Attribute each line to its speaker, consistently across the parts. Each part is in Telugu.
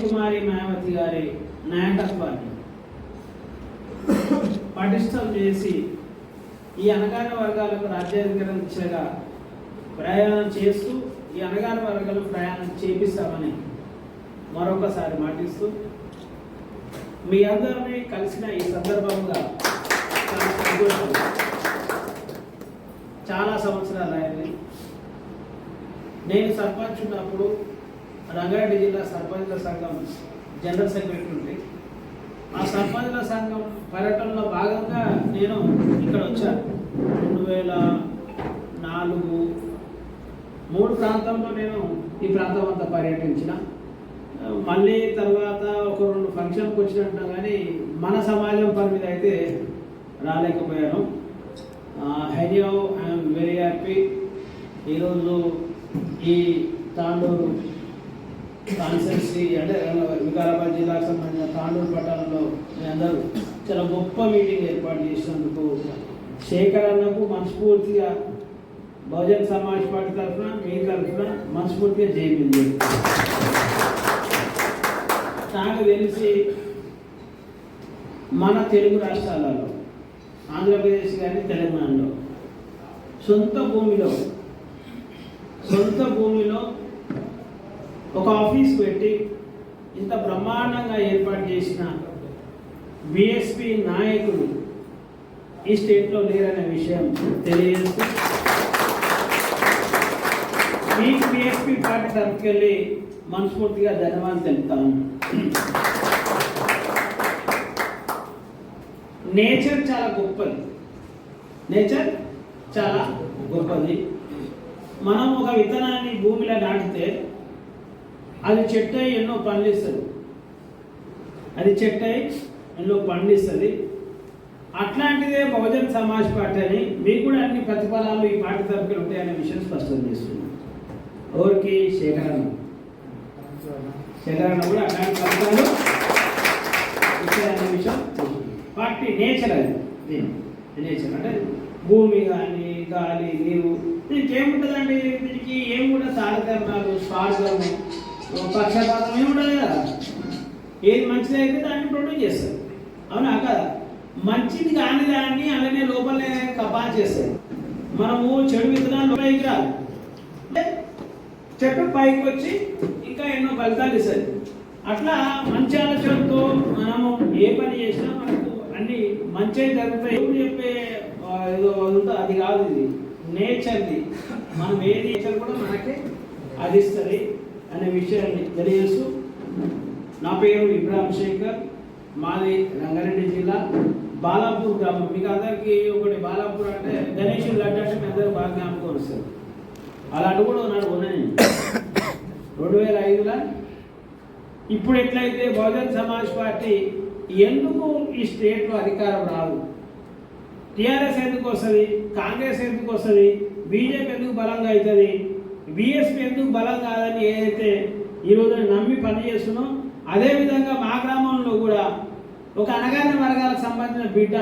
Speaker 1: కుమారి మాయావతి గారి నాయకత్వాన్ని పటిష్టం చేసి ఈ అణగారిన వర్గాలకు రాజ్యాధికారం దిశగా ప్రయాణం చేస్తూ ఈ అణగారిన వర్గాలు ప్రయాణం చేపిస్తామని మరొకసారి మాటిస్తూ మీ అందరినీ కలిసిన ఈ సందర్భంగా చాలా సంవత్సరాలు అయింది. నేను సర్పంచ్ ఉన్నప్పుడు రంగారెడ్డి జిల్లా సర్పంచ్ల సంఘం జనరల్ సెక్రటరీ ఉంటే ఆ సర్పంచ్ల సంఘం పర్యటనలో భాగంగా నేను ఇక్కడ వచ్చాను. 2004 ప్రాంతంలో నేను ఈ ప్రాంతం అంతా పర్యటించిన. మళ్ళీ తర్వాత ఒక 2 ఫంక్షన్కి వచ్చినట్టు కానీ మన సమాజం పని మీద అయితే రాలేకపోయాను. హైనియో ఐఎమ్ వెరీ హ్యాపీ. ఈరోజు ఈ తాండూరు కాన్స్టిట్యున్సీ అంటే వికారాబాద్ జిల్లాకు సంబంధించిన తాండూరు పట్టణంలో మీ అందరూ చాలా గొప్ప మీటింగ్ ఏర్పాటు చేసినందుకు శేఖర్ అన్నకు మనస్ఫూర్తిగా బహుజన్ సమాజ్ పార్టీ తరఫున మీ తరఫున మనస్ఫూర్తిగా జైలు. నాకు తెలిసి మన తెలుగు రాష్ట్రాలలో ఆంధ్రప్రదేశ్ కానీ తెలంగాణలో సొంత భూమిలో ఒక ఆఫీస్ పెట్టి ఇంత బ్రహ్మాండంగా ఏర్పాటు చేసిన బీఎస్పీ నాయకులు ఈ స్టేట్లో లేరనే విషయం తెలియజేస్తూ మీ బీఎస్పీ పార్టీ తరఫుకెళ్ళి మనస్ఫూర్తిగా ధన్యవాదాలు తెలుపుతాను. నేచర్ చాలా గొప్పది. మనం ఒక విత్తనాన్ని భూమిలో నాటితే అది చెట్టై ఎన్నో పండిస్తుంది. అట్లాంటిదే బహుజన్ సమాజ్ పార్టీ అని మీకు కూడా అన్ని ప్రతిఫలాలు ఈ పార్టీ తరఫులు ఉంటాయనే విషయం స్పష్టం చేస్తున్నాను. ఎవరికి శేఖరణ కూడా అట్లాంటి ప్రతిఫలాలు ఇచ్చాయనే విషయం పార్టీ నేచర్. అది నేచర్ అంటే భూమి కానీ గాలి నీరు దీనికేముంటుందండి? దీనికి ఏం కూడా తారతమ్యాలు స్వార్థము పక్షపాతం ఏముండదు కదా. ఏది మంచిది అయితే దాన్ని ప్రొడ్యూస్ చేస్తారు, అవునా కదా? మంచిది కాని దాన్ని అలానే లోపలే కపా చేస్తారు. మనము చెడు విత్తనాలు పైకి రాదు, చెట్టు పైకి వచ్చి ఇంకా ఎన్నో ఫలితాలు ఇస్తుంది. అట్లా మంచి ఆలోచనతో మనము ఏ పని చేసినా మనకు అన్ని మంచి జరుగుతాయి. చెప్పే ఏదో అది కాదు, ఇది నేచర్ది. మనం ఏ నేచర్ కూడా మనకి అది ఇస్తుంది అనే విషయాన్ని తెలియజేస్తూ, నా పేరు ఇబ్రాహిం శేఖర్, మాది రంగారెడ్డి జిల్లా బాలాపూర్ గ్రామం. మీకు అందరికీ ఒకటి బాలాపూర్ అంటే గణేష్ లడ్డు అంటే మీ అందరూ బాగా జ్ఞాపకం వస్తుంది. అలాంటి కూడా నాడు ఉన్నాయి 2005లో. ఇప్పుడు ఎట్లయితే బహుజన్ సమాజ్ పార్టీ ఎందుకు ఈ స్టేట్లో అధికారం రాదు, టీఆర్ఎస్ ఎందుకు వస్తుంది, కాంగ్రెస్ ఎందుకు వస్తుంది, బీజేపీ ఎందుకు బలంగా అవుతుంది, బీఎస్పీ ఎందుకు బలం కాదని ఏదైతే ఈరోజు నమ్మి పనిచేస్తున్నాం, అదేవిధంగా మా గ్రామంలో కూడా ఒక అణగారిన వర్గాలకు సంబంధించిన బిడ్డ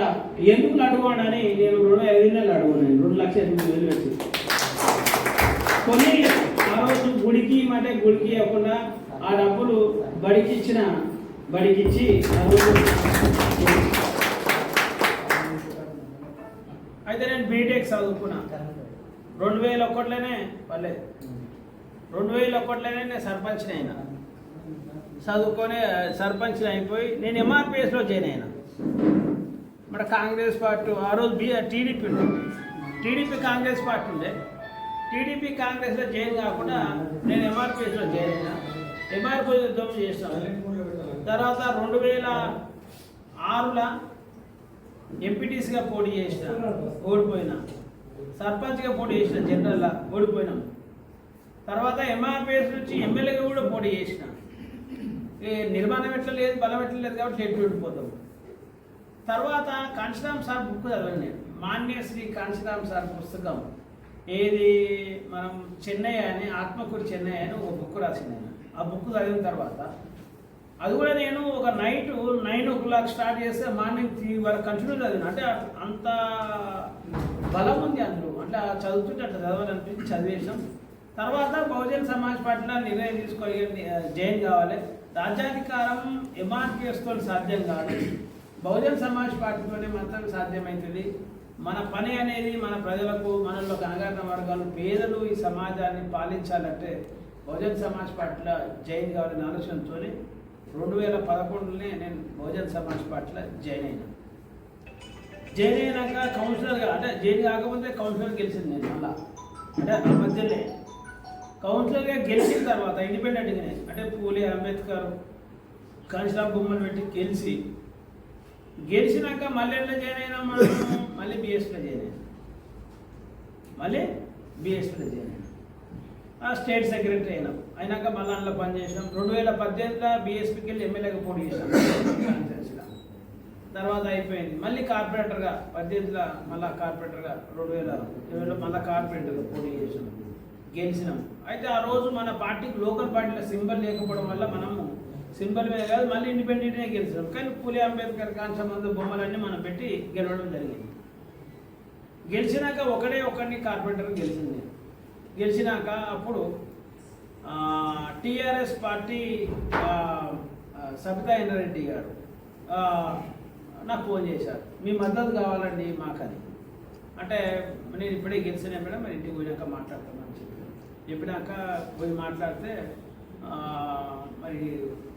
Speaker 1: ఎందుకు అడుగుని నేను 2 నెలలు అడుగున్నాను. 2,08,000 పెట్టి కొన్ని ఆ రోజు గుడికి ఇవ్వకుండా ఆ డబ్బులు బడికిచ్చి అయితే నేను బీటెక్ చదువుకున్నా. 2001లోనే పర్లేదు 2001లోనే నేను సర్పంచ్ని అయినా. చదువుకొని సర్పంచ్ని అయిపోయి నేను ఎంఆర్పిఎస్లో జాయిన్ అయినా. మన కాంగ్రెస్ పార్టీ ఆ రోజు టీడీపీ కాంగ్రెస్ పార్టీ ఉండే. టీడీపీ కాంగ్రెస్లో జాయిన్ కాకుండా నేను ఎంఆర్పిఎస్లో జాయిన్ అయినా. ఎంఆర్పిఎస్ యుద్ధం చేస్తాను. తర్వాత 2006లో ఎంపీటీసీగా పోటీ చేసిన, ఓడిపోయినా. సర్పంచ్గా పోటీ చేసిన, జనరల్గా ఓడిపోయినాం. తర్వాత ఎంఆర్పిఎస్ నుంచి ఎమ్మెల్యేగా కూడా పోటీ చేసిన. నిర్మాణం ఎట్లా లేదు, బలం ఎట్లా లేదు కాబట్టి చెట్టు విడిపోతాం. తర్వాత కాంశీరామ్ సార్ బుక్ చదివాను నేను. మాన్యశ్రీ కాంశీరామ్ సార్ పుస్తకం ఏది మనం చెన్నై అని ఆత్మకూరు చెన్నై అని ఒక బుక్ రాసింది. ఆ బుక్ చదివిన తర్వాత అది కూడా నేను ఒక నైట్ 9 o'clock స్టార్ట్ చేస్తే మార్నింగ్ 3 వరకు కంటిన్యూ చదివిన. అంటే అంత బలం ఉంది అందులో. అంటే చదువుతుంటే అట్లా చదవాలనిపించి చదివేసాం. తర్వాత బహుజన్ సమాజ్ పార్టీలో నిర్ణయం తీసుకొని జాయిన్ కావాలి. రాజ్యాధికారం ఎంఆర్పిఎస్తో సాధ్యం కాదు, బహుజన్ సమాజ్ పార్టీతోనే మాత్రం సాధ్యమవుతుంది. మన పని అనేది మన ప్రజలకు, మనలో అణగారిన వర్గాలు, పేదలు ఈ సమాజాన్ని పాలించాలంటే బహుజన్ సమాజ్ పార్టీలో జాయిన్ కావాలని ఆలోచనతో 2011లోనే నేను బహుజన్ సమాజ్ పార్టీలో జాయిన్ అయినాక కౌన్సిలర్గా, అంటే జాయిన్ కాకపోతే కౌన్సిలర్ గెలిచింది నేను మళ్ళా, అంటే ఆ మధ్యలో కౌన్సిలర్గా గెలిచిన తర్వాత ఇండిపెండెంట్గానే, అంటే పూలే అంబేద్కర్ కాన్స్టాబ్ బొమ్మలు పెట్టి గెలిచినాక మళ్ళీ ఎట్లా జాయిన్ అయినా మనం, మళ్ళీ బీఎస్పీలో జాయిన్ అయినా స్టేట్ సెక్రటరీ అయినాక మళ్ళీ అందులో పనిచేసాం. 2018లో బీఎస్పీకి వెళ్ళి ఎమ్మెల్యేగా పోటీ చేసాం కాన్స్టిట్యున్సీలో. తర్వాత అయిపోయింది. మళ్ళీ కార్పొరేటర్గా 18లో మళ్ళీ కార్పొరేటర్గా 2020లో మళ్ళీ కార్పొరేటర్గా పోటీ చేసాం, గెలిచినాం. అయితే ఆ రోజు మన పార్టీకి లోకల్ పార్టీలో సింబల్ లేకపోవడం వల్ల మనము సింబల్ మీద కాదు మళ్ళీ ఇండిపెండెంట్గా గెలిచినాం. కానీ పూలే అంబేద్కర్ కాన్సంబంధ బొమ్మలన్నీ మనం పెట్టి గెలవడం జరిగింది. గెలిచినాక ఒకరిని కార్పొరేటర్ గెలిచింది. గెలిచినాక అప్పుడు టీఆర్ఎస్ పార్టీ సబితా ఇంద్రారెడ్డి గారు నాకు ఫోన్ చేశారు, మీ మద్దతు కావాలండి మాకని. అంటే నేను ఇప్పుడే గెలిచిన మేడం, మరి ఇంటికి పోయినాక మాట్లాడుతున్నాను చెప్పినాక పోయి మాట్లాడితే మరి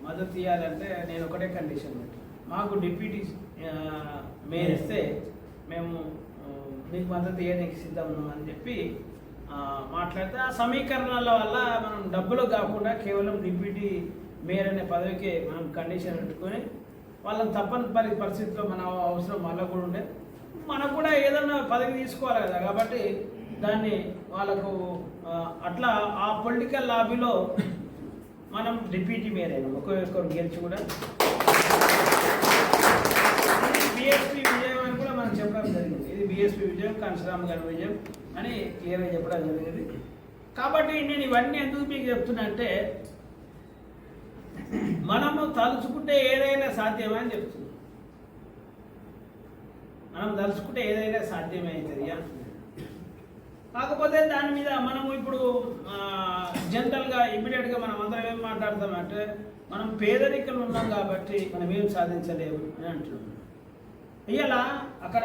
Speaker 1: మద్దతు ఇవ్వాలంటే నేను ఒకటే కండిషన్ పెట్టాను, మాకు డిప్యూటీ మేయర్ ఇస్తే మేము మీకు మద్దతు ఇవ్వడానికి సిద్ధం ఉన్నామని చెప్పి మాట్లాడితే, ఆ సమీకరణల వల్ల మనం డబ్బులు కాకుండా కేవలం డిప్యూటీ మేయర్ అనే పదవికి మనం కండిషన్ పెట్టుకొని వాళ్ళని తప్పని పరిస్థితిలో మన అవసరం వాళ్ళకు కూడా ఉండే, మనకు కూడా ఏదన్నా పదవి తీసుకోవాలి కదా. కాబట్టి దాన్ని వాళ్ళకు అట్లా ఆ పొలిటికల్ లాబీలో మనం డిప్యూటీ మేయర్ అయినాం ఒక్కొక్కరు గెలిచి కూడా. బీఎస్పీ విజయం అని కూడా మనం చెప్పడం జరిగింది. ఇది బీఎస్పీ విజయం, కాంశీరామ్ గారి విజయం అని క్లియర్గా చెప్పడం జరిగింది. కాబట్టి నేను ఇవన్నీ ఎందుకు మీకు చెప్తున్నా అంటే, మనము తలుచుకుంటే ఏదైనా సాధ్యమని చెప్తున్నాం. మనం తలుచుకుంటే ఏదైనా సాధ్యమే అవుతుంది అంటున్నాం. కాకపోతే దాని మీద మనము ఇప్పుడు జనరల్గా ఇమ్మీడియట్గా మనం అందరం ఏం మాట్లాడతామంటే, మనం పేదరికలు ఉన్నాం కాబట్టి మనం ఏం సాధించలేము అని అంటున్నాం. ఇవాళ అక్కడ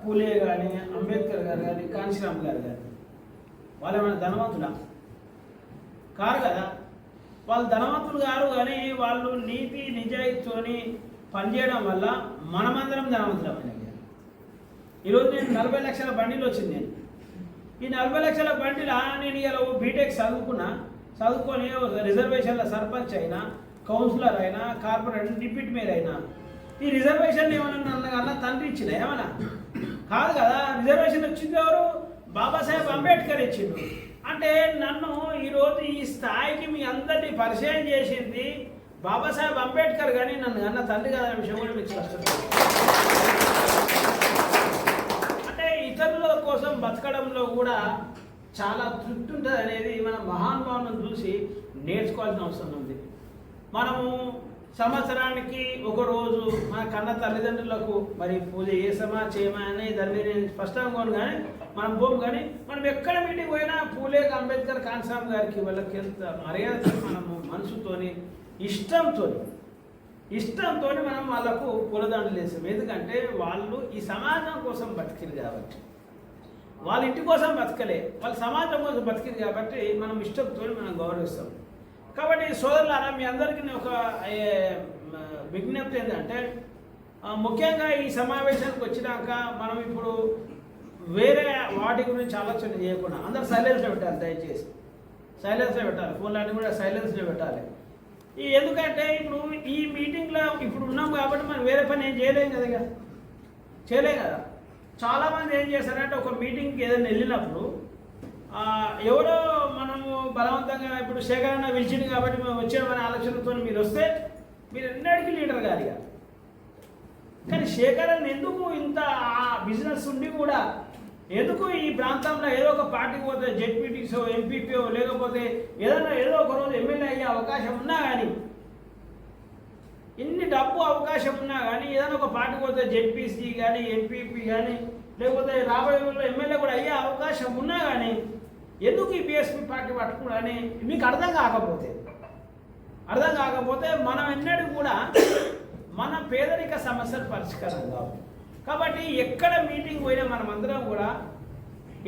Speaker 1: పూలే కానీ, అంబేద్కర్ గారు కానీ, కాంశీరామ్ గారు కానీ వాళ్ళు ఏమైనా ధనవంతులా? కారు కదా. వాళ్ళు ధనవంతులు గారు, కానీ వాళ్ళు నీతి నిజాయితీతోని పనిచేయడం వల్ల మనమందరం ధనవంతులమైన. ఈరోజు నేను 40 లక్షల బండిలు వచ్చింది. నేను ఈ 40 లక్షల బండిలా నేను ఇలా బీటెక్ చదువుకొని రిజర్వేషన్ల సర్పంచ్ అయినా, కౌన్సిలర్ అయినా, కార్పొరేటర్, డిప్యూటీ మేయర్ అయినా, ఈ రిజర్వేషన్ ఏమన్నా అన్న తండ్రి ఇచ్చిన ఏమన్నా కాదు కదా. రిజర్వేషన్ వచ్చింది ఎవరు? బాబాసాహెబ్ అంబేద్కర్ ఇచ్చిండు. అంటే నన్ను ఈరోజు ఈ స్థాయికి మీ అందరినీ పరిచయం చేసింది బాబాసాహెబ్ అంబేద్కర్, కానీ నన్ను అన్న తండ్రి కదా అనే విషయం కూడా మీకు వస్తుంది. అంటే ఇతరుల కోసం బతకడంలో కూడా చాలా తృప్తి ఉంటుంది అనేది మన మహానుభావులను చూసి నేర్చుకోవాల్సిన అవసరం ఉంది. మనము సంవత్సరానికి ఒకరోజు మన కన్న తల్లిదండ్రులకు మరి పూజ చేసామా చేయమా అని దాని మీద స్పష్టంగా పోను, కానీ మనం పోము. కానీ మనం ఎక్కడ మీటింగ్ పోయినా పూలే అంబేద్కర్ కాన్సామ్ గారికి వాళ్ళకి ఎంత మర్యాద మనము మనసుతోని ఇష్టంతో మనం వాళ్ళకు పూలదండలు వేసాం. ఎందుకంటే వాళ్ళు ఈ సమాజం కోసం బతికిరు కాబట్టి, వాళ్ళ ఇంటి కోసం బతకలే, వాళ్ళ సమాజం కోసం బతికిరు కాబట్టి మనం ఇష్టంతో మనం గౌరవిస్తాం. కాబట్టి సోదరులారా, మీ అందరికీ ఒక విజ్ఞప్తి ఏంటంటే, ముఖ్యంగా ఈ సమావేశానికి వచ్చినాక మనం ఇప్పుడు వేరే వాటి గురించి ఆలోచన చేయకుండా అందరు సైలెన్స్లో పెట్టాలి. దయచేసి సైలెన్స్లో పెట్టాలి, ఫోన్లన్నీ కూడా సైలెన్స్లో పెట్టాలి. ఎందుకంటే ఇప్పుడు ఈ మీటింగ్లో ఇప్పుడు ఉన్నాం కాబట్టి మనం వేరే పని ఏం చేయలేం కదా. చాలామంది ఏం చేస్తారంటే, ఒక మీటింగ్కి ఏదైనా వెళ్ళినప్పుడు ఎవరో మనము బలవంతంగా ఇప్పుడు శేఖరన్న పిలిచింది కాబట్టి మేము వచ్చామనే ఆలోచనతో మీరు వస్తే మీరు ఎన్నడికి లీడర్ కాదు. కానీ శేఖరన్న ఎందుకు ఇంత బిజినెస్ ఉండి కూడా ఎందుకు ఈ ప్రాంతంలో ఏదో ఒక పార్టీకి పోతే జెడ్పీటీసో, ఎంపీపీఓ, లేకపోతే ఏదో ఒక రోజు ఎమ్మెల్యే అయ్యే అవకాశం ఉన్నా కానీ, ఇన్ని డబ్బు అవకాశం ఉన్నా కానీ ఏదైనా ఒక పార్టీకి పోతే జెడ్పీసీ కానీ, ఎంపీపీ కానీ, లేకపోతే రాబోయే రోజుల్లో ఎమ్మెల్యే కూడా అయ్యే అవకాశం ఉన్నా కానీ ఎందుకు ఈ బీఎస్పీ పార్టీ పట్టుకుని మీకు అర్థం కాకపోతే అర్థం కాకపోతే మనం ఎన్నడూ కూడా మన పేదరిక సమస్యలు పరిష్కారం కావు. కాబట్టి ఎక్కడ మీటింగ్ పోయినా మనం అందరం కూడా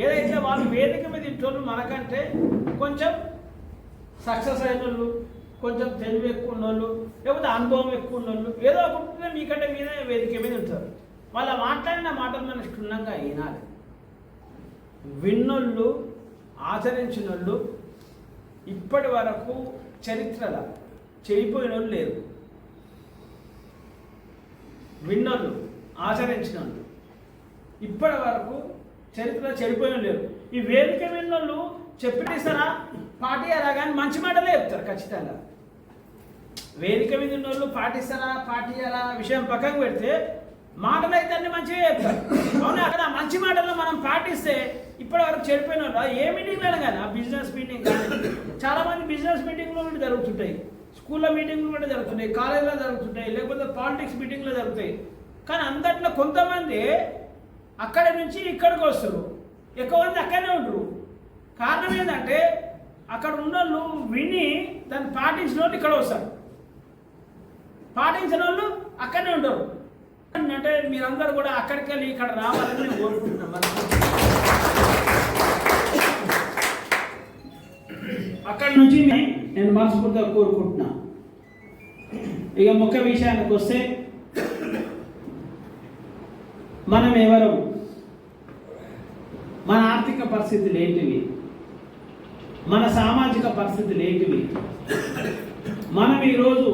Speaker 1: ఏదైతే వాళ్ళు వేదిక మీద ఇంటోళ్ళు మనకంటే కొంచెం సక్సెస్ అయిన వాళ్ళు, కొంచెం తెలివి ఎక్కువ ఉన్నోళ్ళు, లేకపోతే అనుభవం ఎక్కువ ఉన్నోళ్ళు, ఏదో ఒకటి మీకంటే మీద వేదిక మీద ఉంటారు. వాళ్ళ మాట్లాడిన మాటలు మనం క్షుణ్ణంగా వినాలి. విన్నోళ్ళు, ఆచరించిన వాళ్ళు ఇప్పటి వరకు చరిత్రలో చెడిపోయిన వాళ్ళు లేరు. విన్నోళ్ళు, ఆచరించిన వాళ్ళు ఇప్పటి వరకు చరిత్రలో చెడిపోయిన లేరు. ఈ వేదిక విన్నోళ్ళు చెప్పిస్తారా పాటియారా కానీ మంచి మాటలే చెప్తారు ఖచ్చితంగా. వేదిక మీద ఉన్నోళ్ళు పాటిస్తారా పాటియారా విషయం పక్కకు పెడితే మాటలు అయితే అన్ని మంచిగా చెప్తారు. అవునా? అక్కడ మంచి మాటల్లో మనం పాటిస్తే ఇప్పటి వరకు చెడిపోయిన వాళ్ళు ఏ మీటింగ్లో కానీ, బిజినెస్ మీటింగ్ కానీ, చాలామంది బిజినెస్ మీటింగ్లో కూడా జరుగుతుంటాయి, స్కూల్లో మీటింగ్లు కూడా జరుగుతున్నాయి, కాలేజీలో జరుగుతుంటాయి, లేకపోతే పాలిటిక్స్ మీటింగ్లో జరుగుతాయి. కానీ అందట్లో కొంతమంది అక్కడి నుంచి ఇక్కడికి వస్తారు, ఎక్కువ మంది అక్కడనే ఉంటారు. కారణం ఏంటంటే అక్కడ ఉన్న వాళ్ళు విని దాన్ని పాటించిన వాళ్ళు ఇక్కడ వస్తారు, పాటించిన వాళ్ళు అక్కడనే ఉంటారు. అంటే మీరందరూ కూడా అక్కడికి వెళ్ళి ఇక్కడ రావాలని నేను కోరుకుంటున్నాను. అక్కడి నుంచి నేను మనస్ఫూర్తిగా కోరుకుంటున్నా. ఇక ముఖ్య విషయానికి వస్తే మనం ఎవరు, మన ఆర్థిక పరిస్థితులు ఏంటివి, మన సామాజిక పరిస్థితులు ఏంటివి, మనం ఈరోజు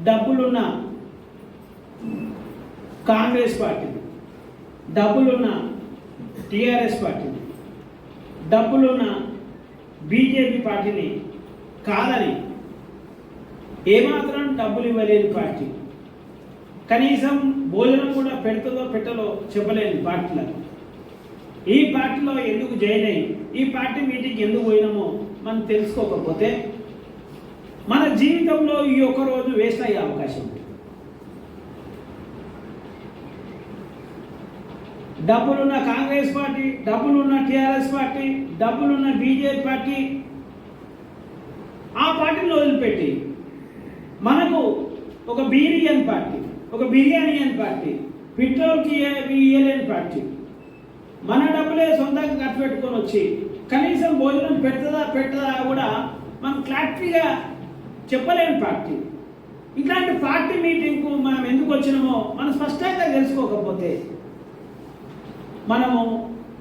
Speaker 1: డబ్బులున్న కాంగ్రెస్ పార్టీని, డబ్బులున్న టీఆర్ఎస్ పార్టీని, డబ్బులున్న బీజేపీ పార్టీని కాదని ఏమాత్రం డబ్బులు ఇవ్వలేని పార్టీ, కనీసం భోజనం కూడా పెడుతుందో పెట్టలో చెప్పలేని పార్టీలకు ఈ పార్టీలో ఎందుకు జాయిన్ అయ్యి ఈ పార్టీ మీటింగ్ ఎందుకు పోయినామో మనం తెలుసుకోకపోతే మన జీవితంలో ఈ ఒక్క రోజు వేస్ట్ అయ్యే అవకాశం ఉంది. డబ్బులున్న కాంగ్రెస్ పార్టీ, డబ్బులున్న టీఆర్ఎస్ పార్టీ, డబ్బులున్న బీజేపీ పార్టీ ఆ పార్టీని వదిలిపెట్టి మనకు ఒక బిర్యానీ పార్టీ, ఒక బిర్యానీ పార్టీ, పెట్రోల్కి ఇయ్యలేని పార్టీ, మన డబ్బులే సొంతంగా ఖర్చు పెట్టుకొని వచ్చి కనీసం భోజనం పెట్టదా కూడా మనం క్లారిటీగా చెప్పలేని పార్టీ. ఇట్లాంటి పార్టీ మీటింగ్కు మనం ఎందుకు వచ్చినామో మనం స్పష్టంగా తెలుసుకోకపోతే మనము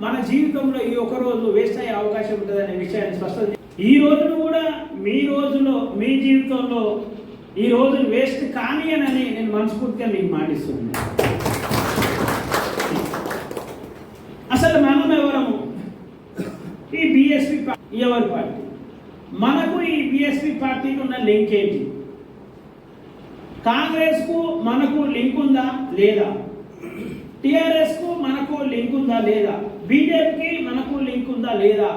Speaker 1: మన జీవితంలో ఈ ఒక రోజు వేస్ట్ అయ్యే అవకాశం ఉంటుందనే విషయాన్ని స్పష్టం. ఈ రోజును కూడా మీ రోజులో మీ జీవితంలో ఈ రోజు వేస్ట్ కానీ అని నేను మనస్ఫూర్తిగా మీకు మాటిస్తున్నాను. అసలు మనం ఎవరము? ఈ బీఎస్పీ పార్టీ ఎవరి పార్టీ? మనకు ఈ బీఎస్పీ పార్టీకి ఉన్న లింక్ ఏంటి? కాంగ్రెస్కు మనకు లింక్ ఉందా లేదా? టీఆర్ఎస్కు మనకు లింక్ ఉందా లేదా? బీజేపీకి మనకు లింక్ ఉందా లేదా?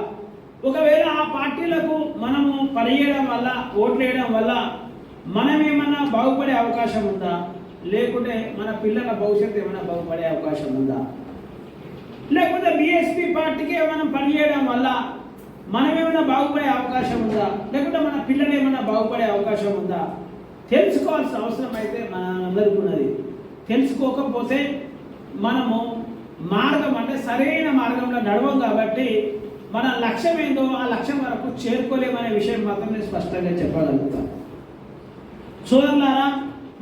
Speaker 1: ఒకవేళ ఆ పార్టీలకు మనము పనిచేయడం వల్ల, ఓట్లు వేయడం వల్ల మనం ఏమన్నా బాగుపడే అవకాశం ఉందా? లేకుంటే మన పిల్లల భవిష్యత్తు ఏమైనా బాగుపడే అవకాశం ఉందా? లేకపోతే బీఎస్పీ పార్టీకి మనం పనిచేయడం వల్ల మనం ఏమైనా బాగుపడే అవకాశం ఉందా? లేకుంటే మన పిల్లలు ఏమైనా బాగుపడే అవకాశం ఉందా? తెలుసుకోవాల్సిన అవసరం అయితే మన అందరికీ ఉన్నది. తెలుసుకోకపోతే మనము మార్గం అంటే సరైన మార్గంలో నడవం కాబట్టి మన లక్ష్యం ఏందో ఆ లక్ష్యం వరకు చేరుకోలేమనే విషయం మాత్రం నేను స్పష్టంగా చెప్పగలుగుతాం. సోదరులారా,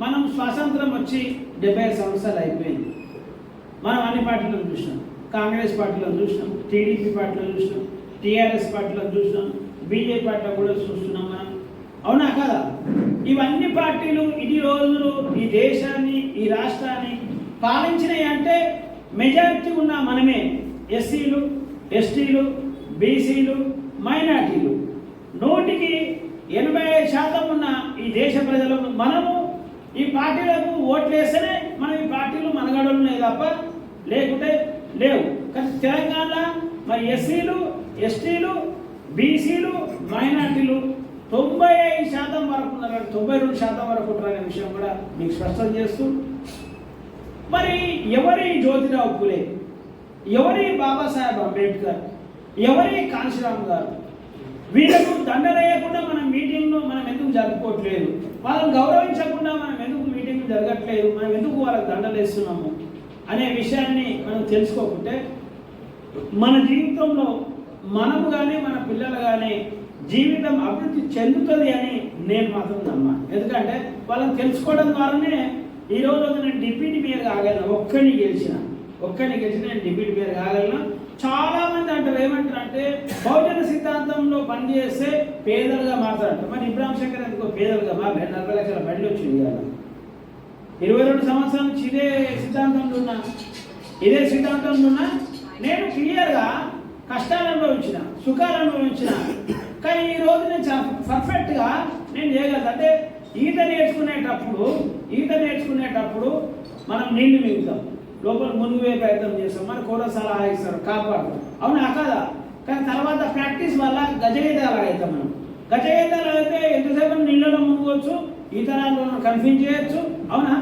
Speaker 1: మనం స్వాతంత్రం వచ్చి 70 సంవత్సరాలు అయిపోయింది. మనం అన్ని పార్టీలను చూసినాం, కాంగ్రెస్ పార్టీలను చూసినాం, టీడీపీ పార్టీలను చూసినాం, టీఆర్ఎస్ పార్టీలను చూసినాం, బీజేపీ పార్టీలో కూడా చూస్తున్నాం మనం. అవునా కదా? ఇవన్నీ పార్టీలు ఇన్ని రోజులు ఈ దేశాన్ని, ఈ రాష్ట్రాన్ని పాలించినాయి అంటే మెజారిటీ ఉన్న మనమే. ఎస్సీలు, ఎస్టీలు, బీసీలు, మైనార్టీలు 100కి 85% ఉన్న ఈ దేశ ప్రజలు మనము ఈ పార్టీలకు ఓట్లు వేస్తేనే మనం ఈ పార్టీలు మనగడలు ఉన్నాయి తప్ప లేకుంటే లేవు. కానీ తెలంగాణ మరి ఎస్సీలు, ఎస్టీలు, బీసీలు, మైనార్టీలు 95% వరకు ఉన్నారు, 92% వరకు ఉన్నారనే విషయం కూడా మీకు స్పష్టం చేస్తూ, మరి ఎవరి జ్యోతిరావు పులే, ఎవరి బాబాసాహెబ్ అంబేద్కర్, ఎవరి కాంశీరామ్ గారు, వీళ్ళకు దండలేయకుండా మనం మీటింగ్ను మనం ఎందుకు జరుపుకోవట్లేదు, వాళ్ళని గౌరవించకుండా మనం ఎందుకు మీటింగ్ జరగట్లేదు, మనం ఎందుకు వాళ్ళకి దండలేస్తున్నాము అనే విషయాన్ని మనం తెలుసుకోకుంటే మన జీవితంలో మనము కానీ మన పిల్లలు కానీ జీవితం అభివృద్ధి చెందుతుంది అని నేను మాత్రం నమ్మాను. ఎందుకంటే వాళ్ళని తెలుసుకోవడం ద్వారానే ఈరోజు నేను డిప్యూటీ మేయర్ కాగలను. ఒక్కడిని గెలిచిన నేను డిప్యూటీ మేయర్ కాగలను. చాలామంది అంటారు ఏమంటారు అంటే బహుజన సిద్ధాంతంలో పనిచేస్తే పేదలుగా మాట్లాడతారు. మరి ఇబ్రాహిం శంకర్ ఎందుకో పేదలుగా మాట్లాడు 40 లక్షల బండి వచ్చింది కదా. 22 సంవత్సరాల నుంచి ఇదే సిద్ధాంతంలో ఉన్నా నేను క్లియర్గా కష్టాలు అనుభవించిన, సుఖాలు అనుభవించిన. కానీ ఈరోజు నేను పర్ఫెక్ట్గా నేను చేయగలను. అంటే ఈత నేర్చుకునేటప్పుడు మనం నీళ్లు మిగుతాం, లోపల మునిగే ప్రయత్నం చేస్తాం, మన కూడా సలహా ఇస్తారు, కాపాడుతాం, అవునా కాదా? కానీ తర్వాత ప్రాక్టీస్ వల్ల గజగీతాలు అవుతాం. మనం గజగీతాలు అయితే ఎంతసేపు నీళ్ళలో మునుగవచ్చు, ఇతరాలను కన్ఫ్యూజ్ చేయొచ్చు, అవునా?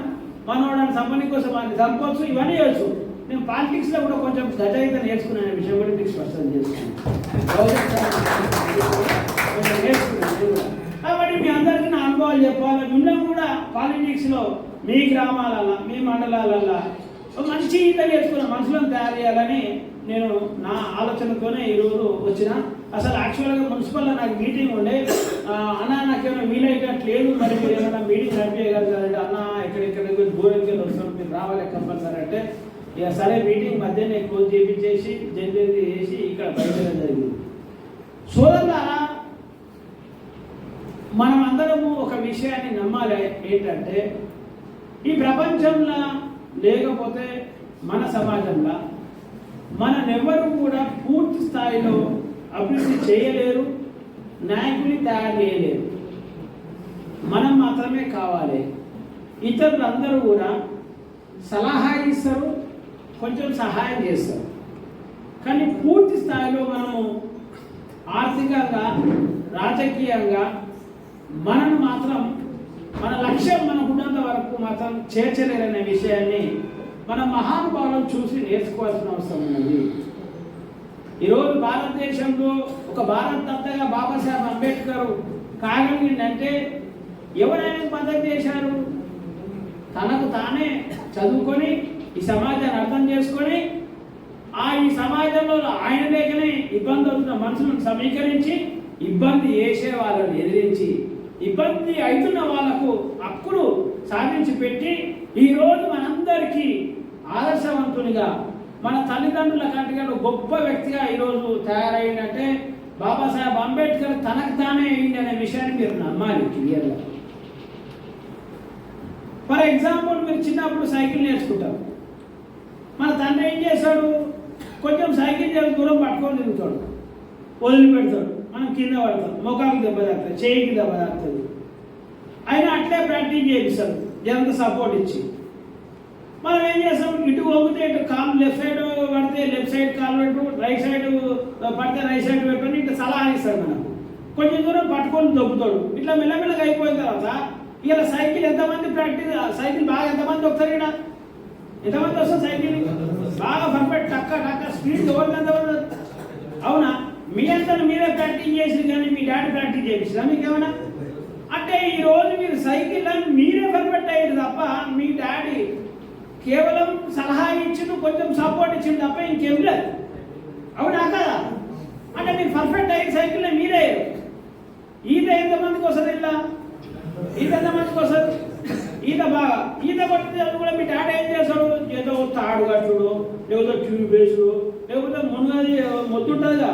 Speaker 1: మనవాళ్ళని సంపని కోసం వాడిని చంపవచ్చు, ఇవన్నీ చేయొచ్చు. నేను పాలిటిక్స్లో కూడా కొంచెం గజగీత నేర్చుకునే విషయం కూడా మీకు స్పష్టం చేసుకున్నాను. కాబట్టి మీ అందరికీ నా అనుభవాలు చెప్పాలి. మిమ్మల్ని కూడా పాలిటిక్స్లో మీ గ్రామాలల్లో మీ మండలాలల్లో మంచి ఈత నేర్చుకున్న మనుషులను తయారు చేయాలని నేను నా ఆలోచనతోనే ఈరోజు వచ్చిన. అసలు యాక్చువల్గా మున్సిపల్లో నాకు మీటింగ్ ఉండే, అన్న నాకేమైనా వీలైనట్లేదు, మరి మీరు ఏమైనా మీటింగ్ నడిపేయగలుగుతారంటే అన్న ఎక్కడెక్కడ దూరంకి వస్తాం, మీరు రావాలి కంపల్సరీ అంటే ఇక సరే మీటింగ్ మధ్యనే క్లోజ్ చేయించేసి జనరల్ చేసి ఇక్కడ బయటకు జరిగింది. సోదరులారా, మనం అందరము ఒక విషయాన్ని నమ్మాలి. ఏంటంటే ఈ ప్రపంచంలో లేకపోతే మన సమాజంలో మనెవ్వరూ కూడా పూర్తి స్థాయిలో అభివృద్ధి చేయలేరు, నాయకుని తయారు చేయలేరు. మనం మాత్రమే కావాలి. ఇతరులందరూ కూడా సలహా ఇస్తారు, కొంచెం సహాయం చేస్తారు. కానీ పూర్తి స్థాయిలో మనము ఆర్థికంగా రాజకీయంగా మనను మాత్రం మన లక్ష్యం మనకున్నంత వరకు మాత్రం చేర్చలేరనే విషయాన్ని మన మహానుభావులను చూసి నేర్చుకోవాల్సిన అవసరం ఉన్నది. ఈరోజు భారతదేశంలో ఒక భారతరత్నగా బాబాసాహెబ్ అంబేద్కర్ కాగలిగిందంటే ఎవరైనా మద్దతు చేశారు? తనకు తానే చదువుకొని ఈ సమాజాన్ని అర్థం చేసుకొని ఈ సమాజంలో ఆయన లేకనే ఇబ్బంది అవుతున్న మనుషులను సమీకరించి ఇబ్బంది చేసే వాళ్ళని ఎదిరించి ఇబ్బంది అవుతున్న వాళ్లకు హక్కులు సాధించి పెట్టి ఈరోజు మనందరికీ ఆదర్శవంతునిగా మన తల్లిదండ్రుల కంటే గొప్ప వ్యక్తిగా ఈరోజు తయారైందంటే బాబాసాహెబ్ అంబేద్కర్ తనకు తానే అయింది అనే విషయాన్ని మీరు నమ్మాలి క్లియర్గా. ఫర్ ఎగ్జాంపుల్, మీరు చిన్నప్పుడు సైకిల్ నేర్చుకుంటారు. మన తండ్రి ఏం చేశాడు? కొంచెం సైకిల్ దూరం పట్టుకొని తిరుగుతాడు, వదిలిపెడతాడు, మనం కింద పడతాం, ముఖానికి దెబ్బ తాకుతుంది, చేయికి దెబ్బ తాకుతుంది. ఆయన అట్లే ప్రాక్టీస్ చేపిస్తాడు ఎంత సపోర్ట్ ఇచ్చి. మనం ఏం చేస్తాం? ఇటు వంగితే ఇటు కాలు లెఫ్ట్ సైడ్ పడితే లెఫ్ట్ సైడ్ కాలు పెట్టు, రైట్ సైడ్ పడితే రైట్ సైడ్ పెట్టని ఇట్లా సలహా ఇస్తాడు. మనకు కొంచెం దూరం పట్టుకొని దొబ్బుతాడు. ఇట్లా మెల్లమెల్లగా అయిపోయిన తర్వాత ఇలా సైకిల్ ఎంతమంది సైకిల్ బాగా ఎంతమంది వస్తారు? ఇక్కడ ఎంతమంది వస్తారు సైకిల్ బాగా పర్ఫెక్ట్ టక్క స్పీడ్ ఎవరికి ఎంతమంది? అవునా? మీ అంతా మీరే ప్రాక్టీస్ చేసి కానీ మీ డాడీ ప్రాక్టీస్ చేపిస్తారా మీకేమన్నా? అంటే ఈరోజు మీరు సైకిల్ అని మీరే పర్ఫెక్ట్ అయ్యారు తప్ప మీ డాడీ కేవలం సలహా ఇచ్చిండు, కొంచెం సపోర్ట్ ఇచ్చిండు తప్ప ఇంకేం లేదు. అవునా కదా? అంటే మీరు పర్ఫెక్ట్ అయ్యి సైకిల్ మీరే అయ్యారు. ఈత ఎంతమందికి వస్తుంది? ఇలా ఈత ఎంతమందికి వస్తుంది? ఈత కొట్టిన కూడా మీ డాడీ ఏం చేస్తాడు? ఏదో తాడు కట్టుడు, లేకపోతే ట్యూబ్ వేసుడు, లేకపోతే మునగది మొత్తుంటుందిగా